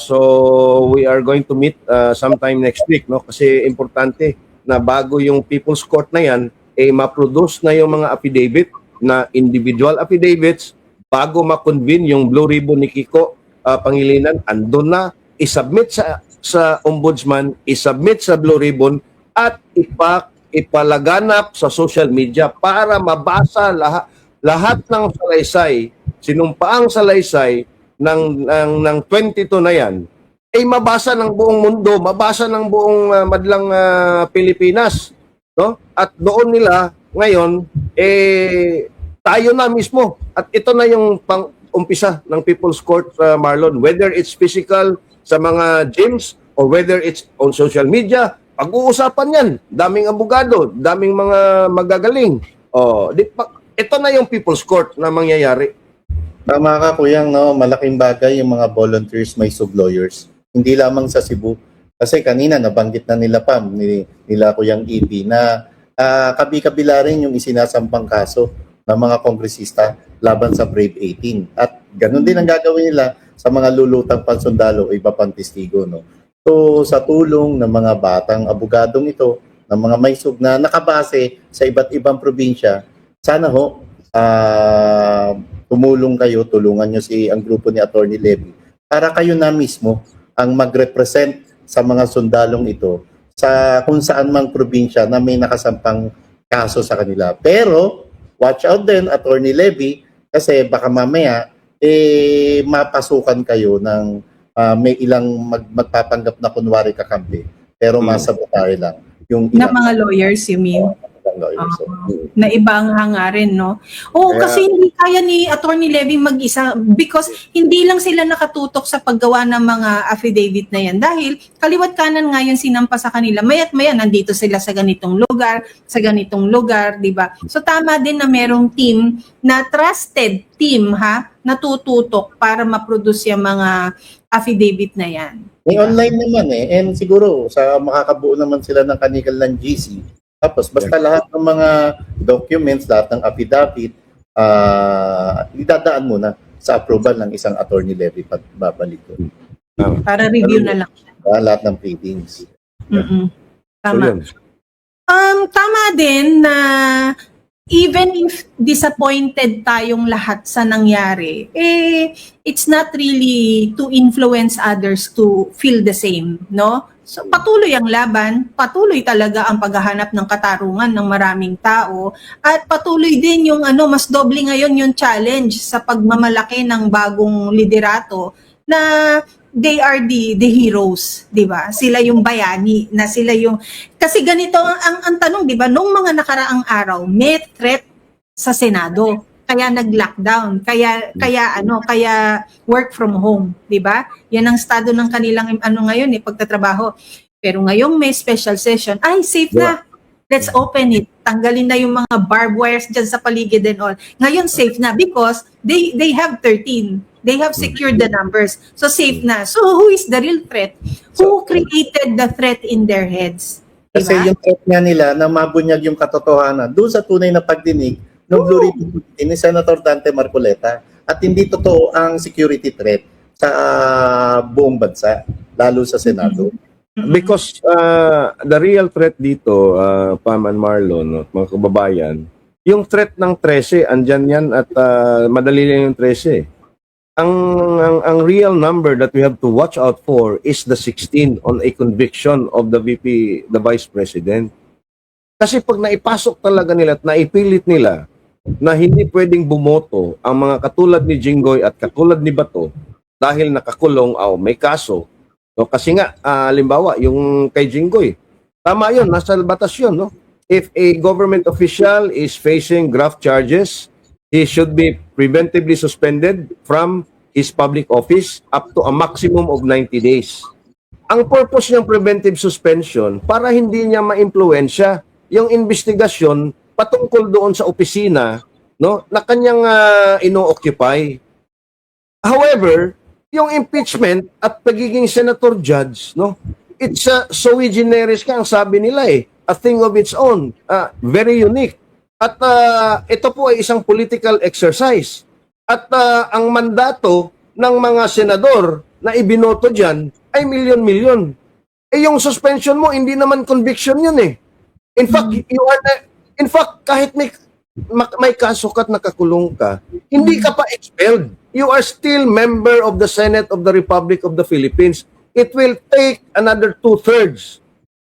So, we are going to meet sometime next week, no? Kasi importante na bago yung People's Court na yan, ma-produce na yung mga affidavit na individual affidavits bago ma-convene yung Blue Ribbon ni Kiko Pangilinan. Andun na, isubmit sa Ombudsman, isubmit sa Blue Ribbon at ipalaganap sa social media para mabasa lahat ng salaysay, sinumpaang salaysay ng 22 na yan, mabasa ng buong mundo, mabasa ng buong madlang Pilipinas, no? At doon nila ngayon tayo na mismo, at ito na yung pang-umpisa ng People's Court, Marlon, whether it's physical sa mga gyms or whether it's on social media. Pag-uusapan yan, daming abogado, daming mga magagaling. Ito na yung People's Court na mangyayari. Tama ka, Kuyang, no? Malaking bagay yung mga volunteers Maisug lawyers. Hindi lamang sa Cebu. Kasi kanina nabanggit na nila nila Kuyang EP na kabi-kabila rin yung isinasampang kaso ng mga kongresista laban sa Brave 18. At ganun din ang gagawin nila sa mga lulutang pansundalo o iba pang testigo, no? So, sa tulong ng mga batang abogadong ito, ng mga Maisug na nakabase sa iba't ibang probinsya, sana tumulong kayo, tulungan nyo ang grupo ni Attorney Levy para kayo na mismo ang mag-represent sa mga sundalong ito sa kung saan mang probinsya na may nakasampang kaso sa kanila. Pero, watch out din, Attorney Levy, kasi baka mamaya, mapasukan kayo ng may ilang magpapanggap na kunwari kakampi, pero masabotahe lang. Yung Na mga lawyers, you mean? lawyers. So, Na iba ang hangarin, no? Oo, Kaya- kasi hindi kaya ni Attorney Levy mag-isa because hindi lang sila nakatutok sa paggawa ng mga affidavit na yan. Dahil kaliwat kanan nga yung sinampa sa kanila. Maya't maya, nandito sila sa ganitong lugar, di ba? So tama din na merong team na trusted team, natututok para ma-produce yung mga affidavit na yan. may online naman and siguro sa makakabuo naman sila ng kanilang GC. Tapos basta lahat ng mga documents, lahat ng affidavit, idadaan muna sa approval ng isang Attorney Levy pag babalik ko. Para review na lang. Lahat ng pleadings. Mm-mm. So, Tama. yun. Tama din na even if disappointed tayong lahat sa nangyari, it's not really to influence others to feel the same, no? So patuloy ang laban, patuloy talaga ang paghahanap ng katarungan ng maraming tao, at patuloy din yung mas doble ngayon yung challenge sa pagmamalaki ng bagong liderato na they are the heroes, 'di ba? Sila yung bayani, na sila yung kasi ganito ang tanong, 'di ba? Nung mga nakaraang araw, may threat sa Senado. Kaya nag-lockdown, kaya work from home, 'di ba? Yan ang estado ng kanilang ngayon pagtatrabaho. Pero ngayong may special session, ay safe na. Let's open it. Tanggalin na yung mga barbed wires dyan sa paligid and all. Ngayon safe na because they have 13. They have secured the numbers. So safe na. So who is the real threat? Who created the threat in their heads? Kasi Diba? yung threat nga nila na mabunyag yung katotohanan doon sa tunay na pagdinig ng Blue Ribbon Committee ni Senator Dante Marcoleta, at hindi totoo ang security threat sa buong bansa, lalo sa Senado. Because the real threat dito, Pam and Marlon, mga kababayan, yung threat ng 13, andyan yan at madali lang yung 13. Ang real number that we have to watch out for is the 16 on a conviction of the VP, the Vice President. Kasi pag naipasok talaga nila at naipilit nila na hindi pwedeng bumoto ang mga katulad ni Jinggoy at katulad ni Bato dahil nakakulong o may kaso. So, kasi nga, halimbawa, yung kay Jinggoy, tama yun, nasa batas yun, no? If a government official is facing graft charges, he should be preventively suspended from his public office up to a maximum of 90 days. Ang purpose ng preventive suspension, para hindi niya ma-impluensya yung investigasyon patungkol doon sa opisina, no, na kanyang ino-occupy. However, yung impeachment at pagiging senator judge, no, it's sui generis ka, ang sabi nila a thing of its own, very unique. At ito po ay isang political exercise. At ang mandato ng mga senador na ibinoto dyan ay milyon-milyon. Yung suspension mo, hindi naman conviction yun . In fact, kahit may kaso ka at nakakulong ka, hindi ka pa expelled. You are still member of the Senate of the Republic of the Philippines. It will take another 2/3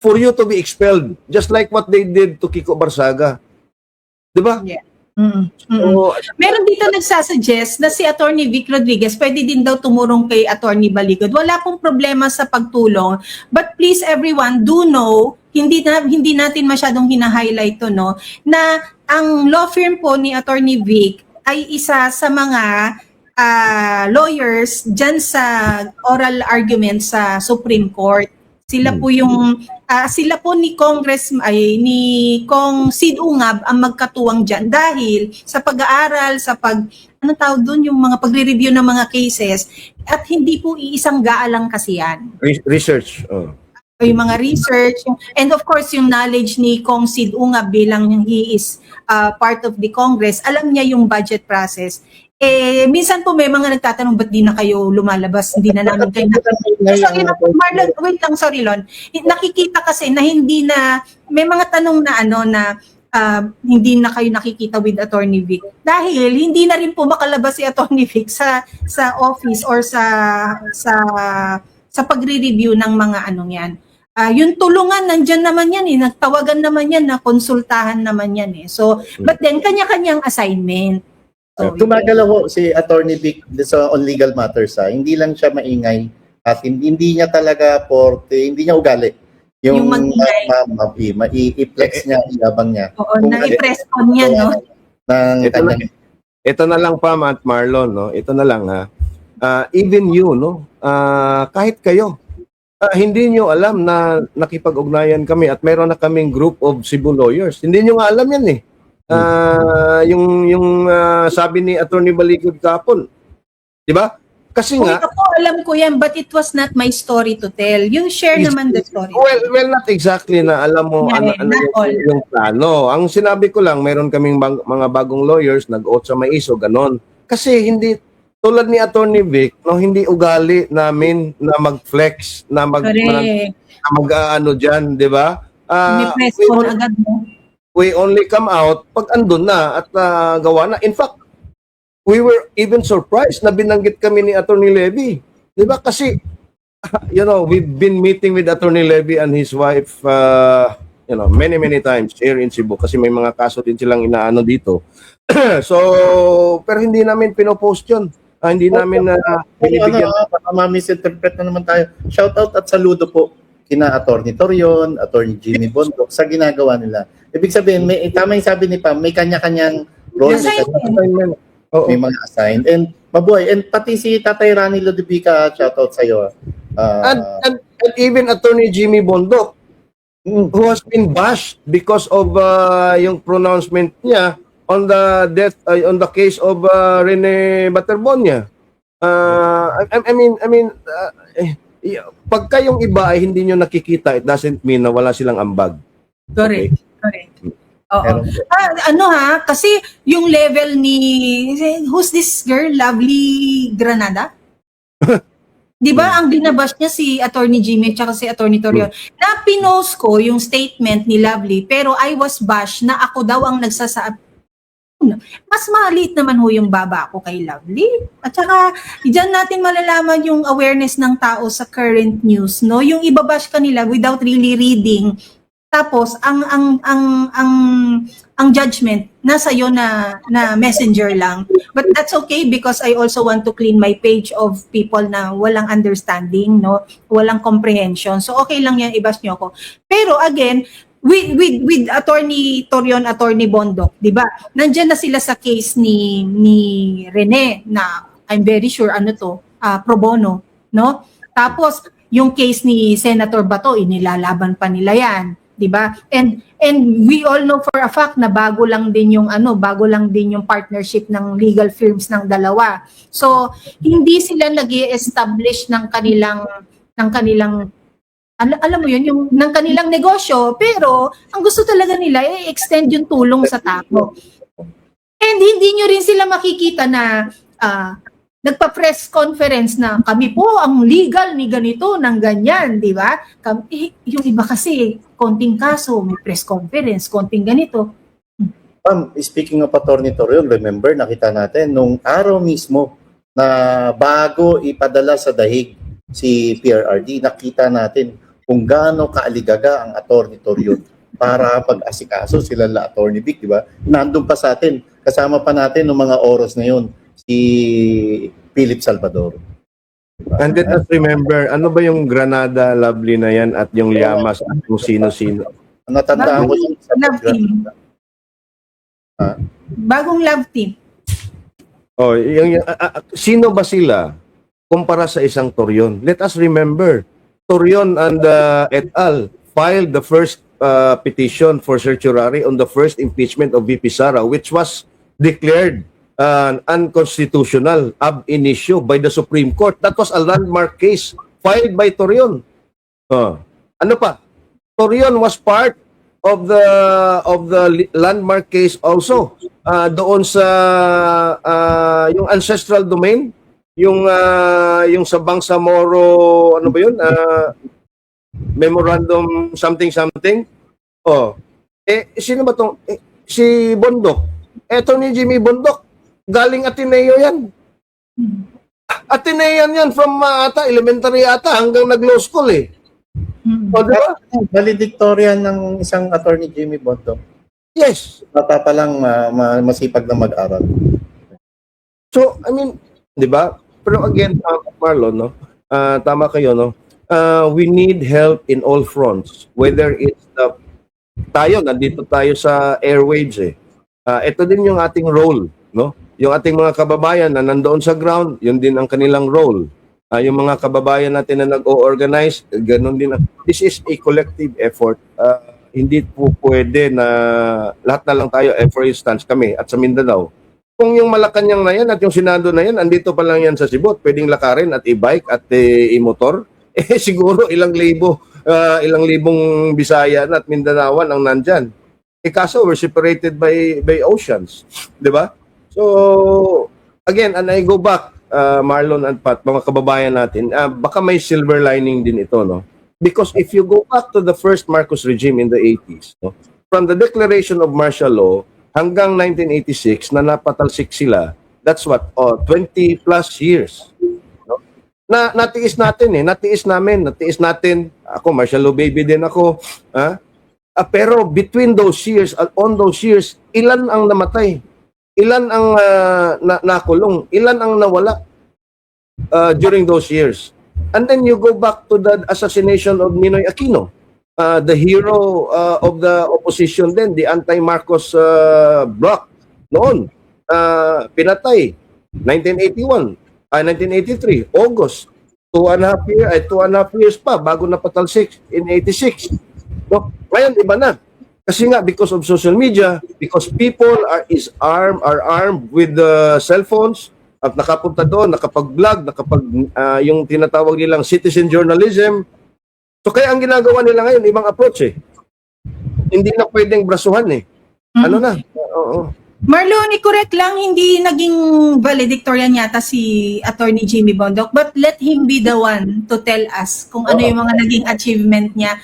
for you to be expelled, just like what they did to Kiko Barsaga. Diba? Yeah. Mm-mm. So, Meron dito nagsasuggest na si Attorney Vic Rodriguez pwede din daw tumurong kay Attorney Baligod. Wala pong problema sa pagtulong. But please everyone, do know, hindi natin masyadong hina-highlight to, no, na ang law firm po ni Attorney Vic ay isa sa mga lawyers dyan sa oral argument sa Supreme Court. Sila po yung ni ni Kong Sid Ungab ang magkatuwang diyan dahil sa pag-aaral, sa tawag doon, yung mga pagre-review ng mga cases, at hindi po iisang gaalang kasi yan. research. Yung mga research, and of course yung knowledge ni Kong Sid Ungab bilang he is part of the Congress, alam niya yung budget process. Minsan po may mga nagtatanong, ba't di na kayo lumalabas? Hindi na namin kayo sorry, Marlon, wait lang, sorry, Lon. Nakikita kasi na hindi na, may mga tanong na hindi na kayo nakikita with Attorney Vic. Dahil hindi na rin po makalabas si Attorney Vic sa office or sa pagre-review ng mga yan, yung tulungan, nandyan naman yan eh. Nagtawagan naman yan, na konsultahan naman yan eh. So, but then, kanya-kanyang assignment. So, Tumagal ako si Attorney Vic sa on legal matters. Hindi lang siya maingay at hindi niya talaga hindi niya ugali. Yung mag-ingay. I-flex niya, iyabang niya. Oo, na-i-press on niya, no? Ito na lang pa, Matt Marlon, no? Ito na lang, ha? Even you, no? Kahit kayo, hindi nyo alam na nakipag-ugnayan kami at meron na kaming group of Cebu lawyers. Hindi nyo nga alam yan, eh. Yung sabi ni Attorney Baligod kahapon. Di ba? Kasi nga, Ako, alam ko yan, but it was not my story to tell. You share naman the story. well, not exactly na alam mo Yeah, ano not all. yung plano. Ang sinabi ko lang, meron kaming mga bagong lawyers, nag-oath sa maiso, ganon. Kasi hindi, tulad ni Attorney Vic, no, hindi ugali namin na mag-flex, na Correct. ano dyan, di ba? May press we on only- agad mo. we only come out pag andun na at gawa na. In fact, we were even surprised na binanggit kami ni Attorney Levy. Di ba? Kasi, we've been meeting with Attorney Levy and his wife, many times here in Cebu kasi may mga kaso din silang inaano dito. So, pero hindi namin pinopost yun. Hindi namin binibigyan. Baka ma-misinterpret na naman tayo. Shoutout at saludo po kina Attorney Torion, Attorney Jimmy Bondok sa ginagawa nila. Ibig sabihin, tama yung sabi ni Pam, may kanya-kanyang role. Assignment. Oo. May mga assigned. And mabuhay. And pati si Tatay Rani Lodivica, shoutout sa'yo. And even Attorney Jimmy Bondok, who has been bashed because of yung pronouncement niya on the death on the case of Rene Baterbonia. Pagka yung iba ay hindi nyo nakikita, it doesn't mean na wala silang ambag. Correct. Correct. Oo. Meron po. Kasi yung level ni, who's this girl? Lovely Granada? Di ba ang binabash niya si Attorney Jimmy at si Attorney Torion? Na pinost ko yung statement ni Lovely, pero I was bashed na ako daw ang nagsasabi. Mas maliit naman ho yung baba ko kay Lovely. At saka, diyan natin malalaman yung awareness ng tao sa current news, no? Yung ibabash kanila without really reading. Tapos ang judgment nasa iyo na messenger lang. But that's okay because I also want to clean my page of people na walang understanding, no? Walang comprehension. So okay lang yan, i-bash niyo ako. Pero again, with Attorney Torion, Attorney Bondok, 'di ba? Nandiyan na sila sa case ni Rene na I'm very sure pro bono, no? Tapos yung case ni Senator Bato, inilalaban pa nila 'yan, 'di ba? And we all know for a fact na bago lang din yung partnership ng legal firms ng dalawa. So hindi sila nag-i-establish ng kanilang alam mo yun, yung ng kanilang negosyo, pero ang gusto talaga nila i-extend yung tulong sa tao. And hindi nyo rin sila makikita na nagpa-press conference na kami po ang legal ni ganito ng ganyan, di ba? Yung iba kasi, konting kaso, may press conference, konting ganito. Speaking of Attorney Torion, remember, nakita natin nung araw mismo na bago ipadala sa dahig si PRRD, nakita natin kung gaano kaaligaga ang Attorney Torion para pag-asikaso sila la Attorney Vic, di ba? Nandun pa sa atin, kasama pa natin noong mga oras na yun, si Philip Salvador. Diba? And let us remember, ano ba yung Granada Lovely na yan at yung Llamas at kung sino-sino? Natandaan ko sa Love team. Bagong love team. Oh, sino ba sila kumpara sa isang Torion? Let us remember, Torion and et al. Filed the first petition for certiorari on the first impeachment of VP Sara, which was declared unconstitutional ab initio by the Supreme Court. That was a landmark case filed by Torion. Ano pa? Torion was part of the landmark case also doon sa yung ancestral domain, yung sa Bangsamoro, ano ba yun? Memorandum something. Sino ba tong si Bondok? Eto ni Jimmy Bondok. Galing Ateneo yan. Ateneo yan from elementary ata hanggang nag-law school eh. O, di ba? Valedictorian ng isang attorney Jimmy Bonto. Yes. Bata pa lang masipag na mag-aral. So, I mean, di ba? Pero again, Marlon, no? Tama kayo, no? We need help in all fronts. Whether it's nandito tayo sa airwaves eh. Ito din yung ating role, no? Yung ating mga kababayan na nandoon sa ground, yun din ang kanilang role. Yung mga kababayan natin na nag-o-organize, ganun din. This is a collective effort. Hindi po pwede na lahat na lang tayo, for instance, kami at sa Mindanao. Kung yung Malacanang na yan at yung Senado na yan, andito pa lang yan sa Cebu, pwedeng lakarin at i-bike at i-motor, siguro ilang libong Bisaya at Mindanaoan ang nandyan. Kaso we're separated by oceans, di ba? So, again, and I go back, Marlon and Pat, mga kababayan natin, baka may silver lining din ito, no? Because if you go back to the first Marcos regime in the 80s, no, from the declaration of martial law hanggang 1986 na napatalsik sila, that's what, 20 plus years. No? Natiis natin natiis natin, ako martial law baby din ako, pero between those years, on those years, ilan ang namatay? Ilan ang nakulong? Ilan ang nawala during those years? And then you go back to the assassination of Ninoy Aquino, the hero of the opposition then, the anti-Marcos bloc noon. Pinatay 1981, 1983, August. 2.5 years pa bago napatalsik in 86. No? Ngayon, iba na. Kasi nga, because of social media, because people are armed with cell phones, at nakapunta doon, nakapag-vlog, yung tinatawag nilang citizen journalism. So kaya ang ginagawa nila ngayon, ibang approach eh. Hindi na pwedeng brasuhan eh. Ano na? Oo. Marlon, i-correct lang, hindi naging valedictorian yata si Attorney Jimmy Bondoc, but let him be the one to tell us kung ano yung mga naging achievement niya.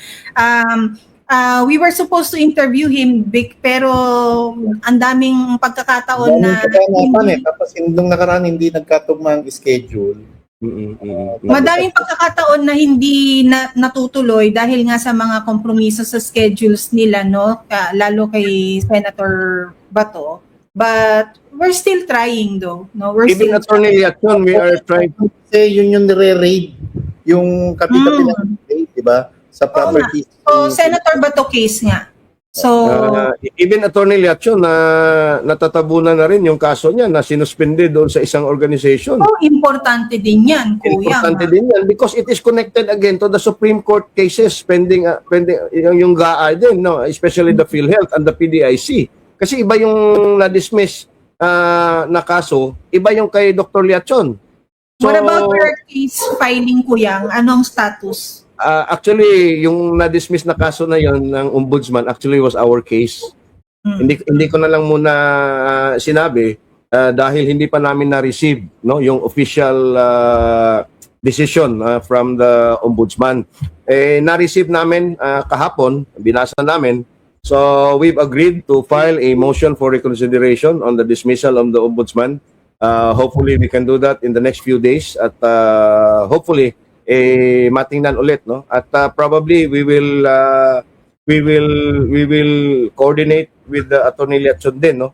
We were supposed to interview him, Vic, pero ang daming pagkakataon na tapos nung nakaraan hindi nagkatugma ang schedule. Madaming pagkakataon na hindi natutuloy dahil nga sa mga kompromiso sa schedules nila, no? Lalo kay Senator Bato. But we're still trying though, no? We're Even still Attorney Liacon, we are trying to Kasi yun yung nire-raid, yung kapita-kapita, di ba? Sa properties. So, Senator Bato case nga. So, even Attorney Liacon na natatabunan na rin yung kaso niya na sinuspende doon sa isang organization. importante din yan, kuya. Importante din yan because it is connected again to the Supreme Court cases pending yung GAA din, no? Especially the PhilHealth and the PDIC. Kasi iba yung na-dismiss na kaso, iba yung kay Dr. Liacon. So, What about your case filing, kuya? Anong status? Actually, yung na-dismiss na kaso na yon ng ombudsman actually was our case. Hindi ko na lang muna sinabi dahil hindi pa namin na-receive yung official decision from the ombudsman. Na-receive namin kahapon, binasa namin. So we've agreed to file a motion for reconsideration on the dismissal of the ombudsman. Hopefully we can do that in the next few days at hopefully matingnan ulit, no? At probably we will coordinate with the Attorney Liacon din, no?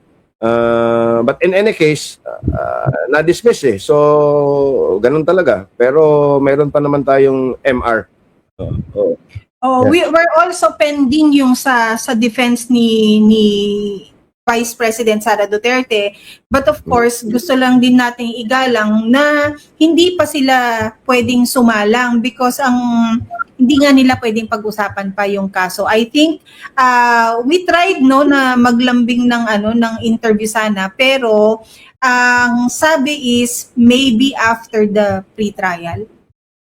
But in any case, na-dismiss eh. So ganun talaga. Pero meron pa naman tayong MR. We're also pending yung sa defense ni Vice President Sara Duterte, but of course gusto lang din nating igalang na hindi pa sila pwedeng sumalang because hindi nga nila pwedeng pag-usapan pa yung kaso. I think we tried na maglambing ng interview sana, pero ang sabi is maybe after the pre-trial.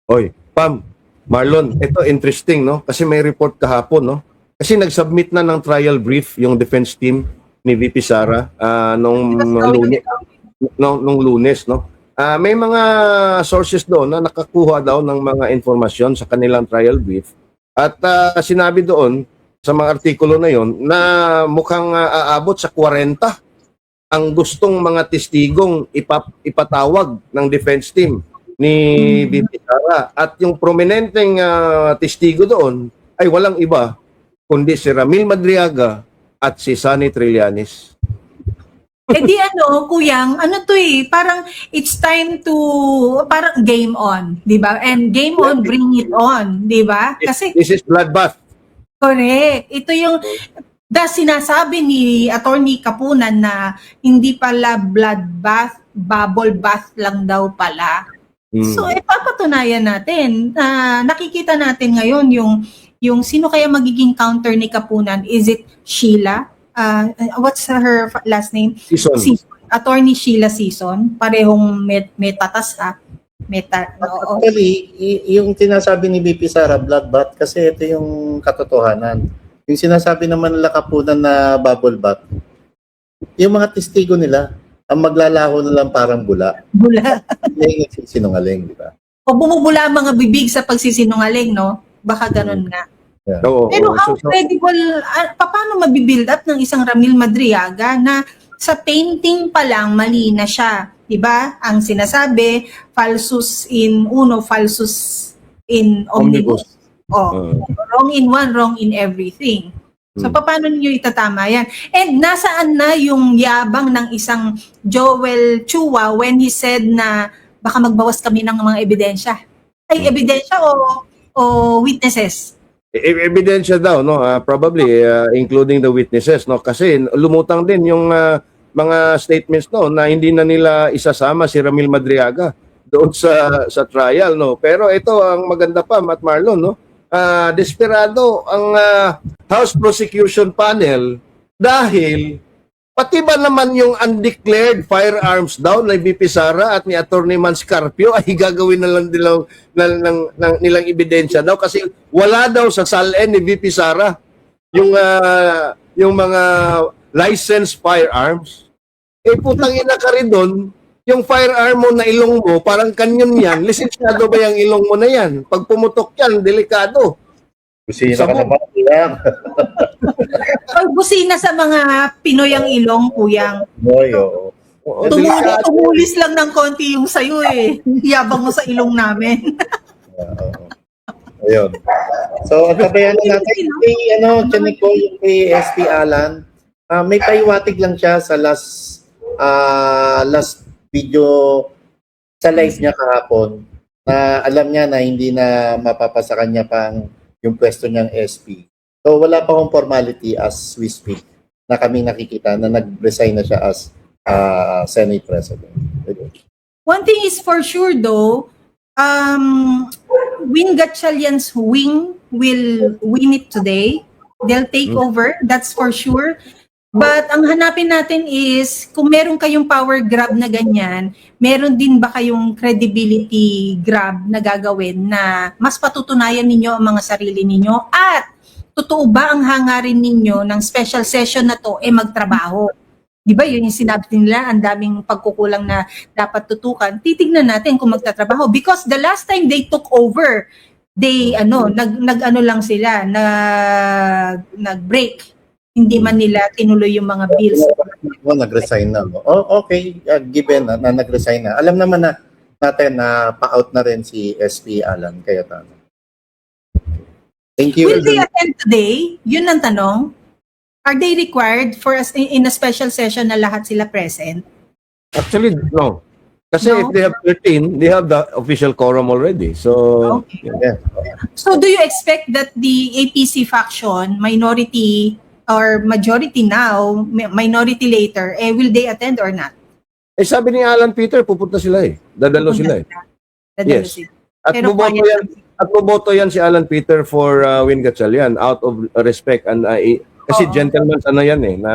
Oy, Pam, Marlon, ito interesting, no? Kasi may report kahapon, no? Kasi nag-submit na ng trial brief yung defense team ni VP Sara nung Lunes, no? May mga sources doon na nakakuha daw ng mga informasyon sa kanilang trial brief at sinabi doon sa mga artikulo na yon na mukhang aabot sa 40 ang gustong mga testigong ipatawag ng defense team ni BP Sara. At yung prominenteng testigo doon ay walang iba kundi si Ramil Madriaga at si Sunny Trillanes. Eh di kuyang, parang it's time to, parang game on, di ba? And game on, bring it on, di ba? Kasi, This is bloodbath. correct, ito yung, sinasabi ni Attorney Kapunan na hindi pala bloodbath, bubble bath lang daw pala. So, papatunayan natin. Nakikita natin ngayon yung sino kaya magiging counter ni Kapunan. Is it Sheila? What's her last name? Season. Attorney Sheila Season. Parehong may tatas ha. Oo. Actually, yung sinasabi ni BP Sara, bloodbath, kasi ito yung katotohanan. Yung sinasabi naman nila Kapunan na bubble bath, yung mga testigo nila, ang maglalaho na lang parang bula. Bula. Hindi nagsisinungaling, di ba? O bumubula ang mga bibig sa pagsisinungaling, no? Baka ganun nga. Oo, Pero how so, credible, paano mabibuild up ng isang Ramil Madriaga na sa painting pa lang mali na siya? Diba? Ang sinasabi, falsus in uno, falsus in omnibus. Wrong in one, wrong in everything. So, paano niyo itatama yan? And nasaan na yung yabang ng isang Joel Chua when he said na baka magbawas kami ng mga ebidensya? Ay, ebidensya o witnesses? Ebidensya daw, no? Probably including the witnesses, no? Kasi lumutang din yung mga statements, no, na hindi na nila isasama si Ramil Madriaga doon sa trial, no? Pero ito ang maganda pa, Matt Marlon, no? Desperado ang House Prosecution Panel dahil pati ba naman yung undeclared firearms daw na BP Sara at ni Attorney Manscarpio ay gagawin na lang nilang ebidensya daw kasi wala daw sa SALN ni BP Sara yung mga licensed firearms. Putang ina ka rin doon, yung firearm mo na ilong mo, parang kanyon yan. Lisensyado ba yung ilong mo na yan? Pag pumutok yan, delikado. Kusina ka naman, kuyang. Pagbusina sa mga Pinoy ang ilong, kuyang. Moyo. Tumulis lang ng konti yung sayo eh. Yabang mo sa ilong namin. Ayun. So, ang kabayan natin kay Chanico, yung kay SP Alan, may paiwatig lang siya sa last video sa live niya kahapon na alam niya na hindi na mapapasa kanya pang yung pwesto niyang SP. So wala pa akong formality as we speak na kami nakikita na nag-resign na siya as Senate President. One thing is for sure though, Win Gatchalian's wing will win it today. They'll take over, that's for sure. But ang hanapin natin is, kung meron kayong power grab na ganyan, meron din ba kayong credibility grab na gagawin na mas patutunayan ninyo ang mga sarili ninyo? At totoo ba ang hangarin ninyo ng special session na to magtrabaho? Di ba yun yung sinabi nila, ang daming pagkukulang na dapat tutukan. Titignan natin kung magtatrabaho. Because the last time they took over, they, lang sila, nag-break. Hindi man nila tinuloy yung mga bills. Nag-resign na. Okay, given na nag-resign na. Alam naman natin na pa-out na rin si SP Alan. Kaya tama. Thank you. Will they attend today? Yun ang tanong. Are they required for us in a special session na lahat sila present? Actually, no. Kasi if they have 13, they have the official quorum already. So, Okay. Yeah. So do you expect that the APC faction, minority or majority now, minority later, will they attend or not? sabi ni Alan Peter, pupunta sila Dadalo sila Dadalo Yes. sila. At Pero bumoto yan si Alan Peter for Win Gatchalian out of respect and kasi gentleman's yan na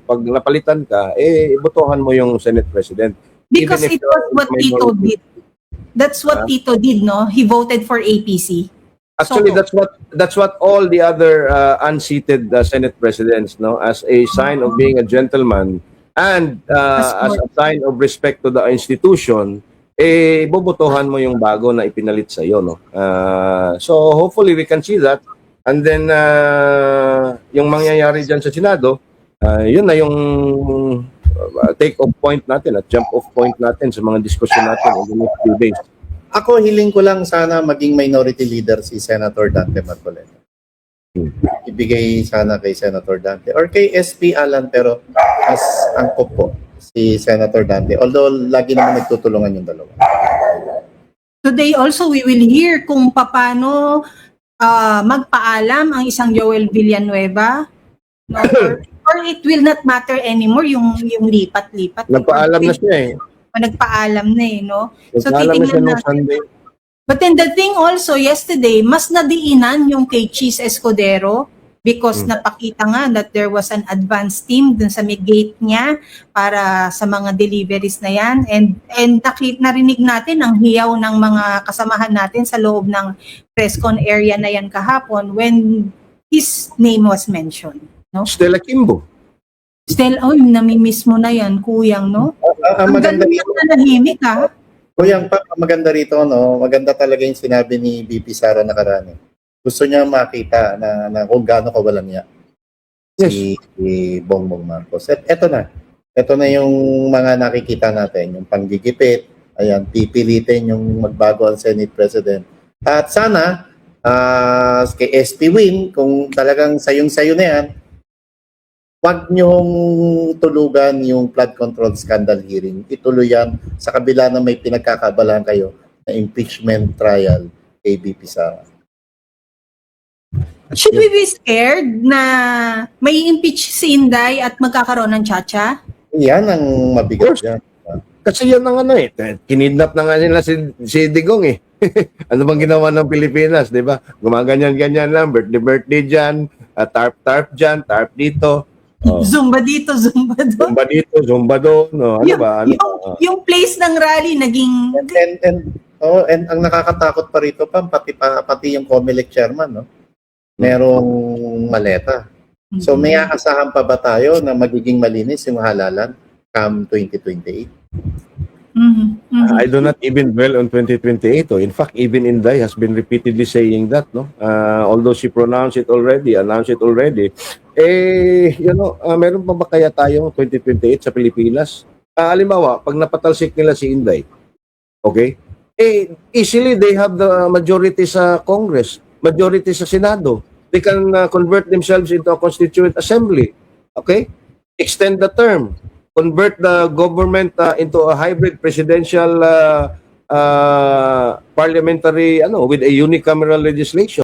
pag napalitan ka, botohan mo yung Senate President. Because Even if it was what Tito did. That's what Tito did, no? He voted for APC. Actually, So, that's what all the other unseated Senate presidents, no, as a sign of being a gentleman and as a sign of respect to the institution, bobotohan mo yung bago na ipinalit sa iyo, no. So hopefully we can see that, and then yung mangyayari diyan sa Senado, yun na yung take off point natin at jump off point natin sa mga diskusyon natin in the next few days. Ako, hiling ko lang sana maging minority leader si Senator Dante Marcoleta. Ibigay sana kay Senator Dante or kay SP Alan, pero as angkop po si Senator Dante. Although lagi naman nagtutulungan yung dalawa. Today also we will hear kung paano magpaalam ang isang Joel Villanueva, no? or it will not matter anymore yung lipat-lipat. Nagpaalam na siya eh. Nagpaalam na eh, no? So Nagpaalam na siya titingnan nung natin. Sunday. But then the thing also, yesterday, mas nadiinan yung kay Cheese Escudero because napakita nga that there was an advance team dun sa may gate niya para sa mga deliveries na yan. And narinig natin ang hiyaw ng mga kasamahan natin sa loob ng presscon area na yan kahapon when his name was mentioned. No? Stella Kimbo. Still, namimiss mo na yan, kuyang, no? Ang Ang maganda galing rito, na nahimik, ha? Kuyang pa, ang maganda rito, no? Maganda talaga yung sinabi ni BP Sara nakaraan. Gusto niya makita na kung gaano kawalan niya si Bongbong Marcos. At eto na yung mga nakikita natin, yung panggigipit, ayan, pipilitin yung magbago ang Senate President. At sana, kay SP Win, kung talagang sayong-sayo na yan, wag niyong tulugan yung flood control scandal hearing. Ituloy yan sa kabila na may pinagkakaabalahan kayo na impeachment trial kay BP Sara. Should we be scared na may impeach si Inday at magkakaroon ng chacha? Yan ang mabigat Of course. yan. Kasi yan ang ano eh. Kinidnap na nga nila si Digong eh. Ano bang ginawa ng Pilipinas, di ba? Gumaganyan-ganyan lang, birthday dyan, tarp dyan, tarp dito. Oh. Zumba dito, zumba doon. Zumba dito, zumba doon. No? Ano ba? Ano? Yung place ng rally naging... And ang nakakatakot pa rito pati yung COMELEC chairman, no? Merong maleta. So may aasahan pa ba tayo na magiging malinis yung halalan come 2028? I do not even dwell on 2028. Oh. In fact, even Inday has been repeatedly saying that, no? Although she announced it already, meron pa ba kaya tayong 2028 sa Pilipinas? Halimbawa, pag napatalsik nila si Inday, okay? Easily they have the majority sa Congress, majority sa Senado. They can convert themselves into a constituent assembly, okay? Extend the term. Convert the government into a hybrid presidential parliamentary with a unicameral legislation.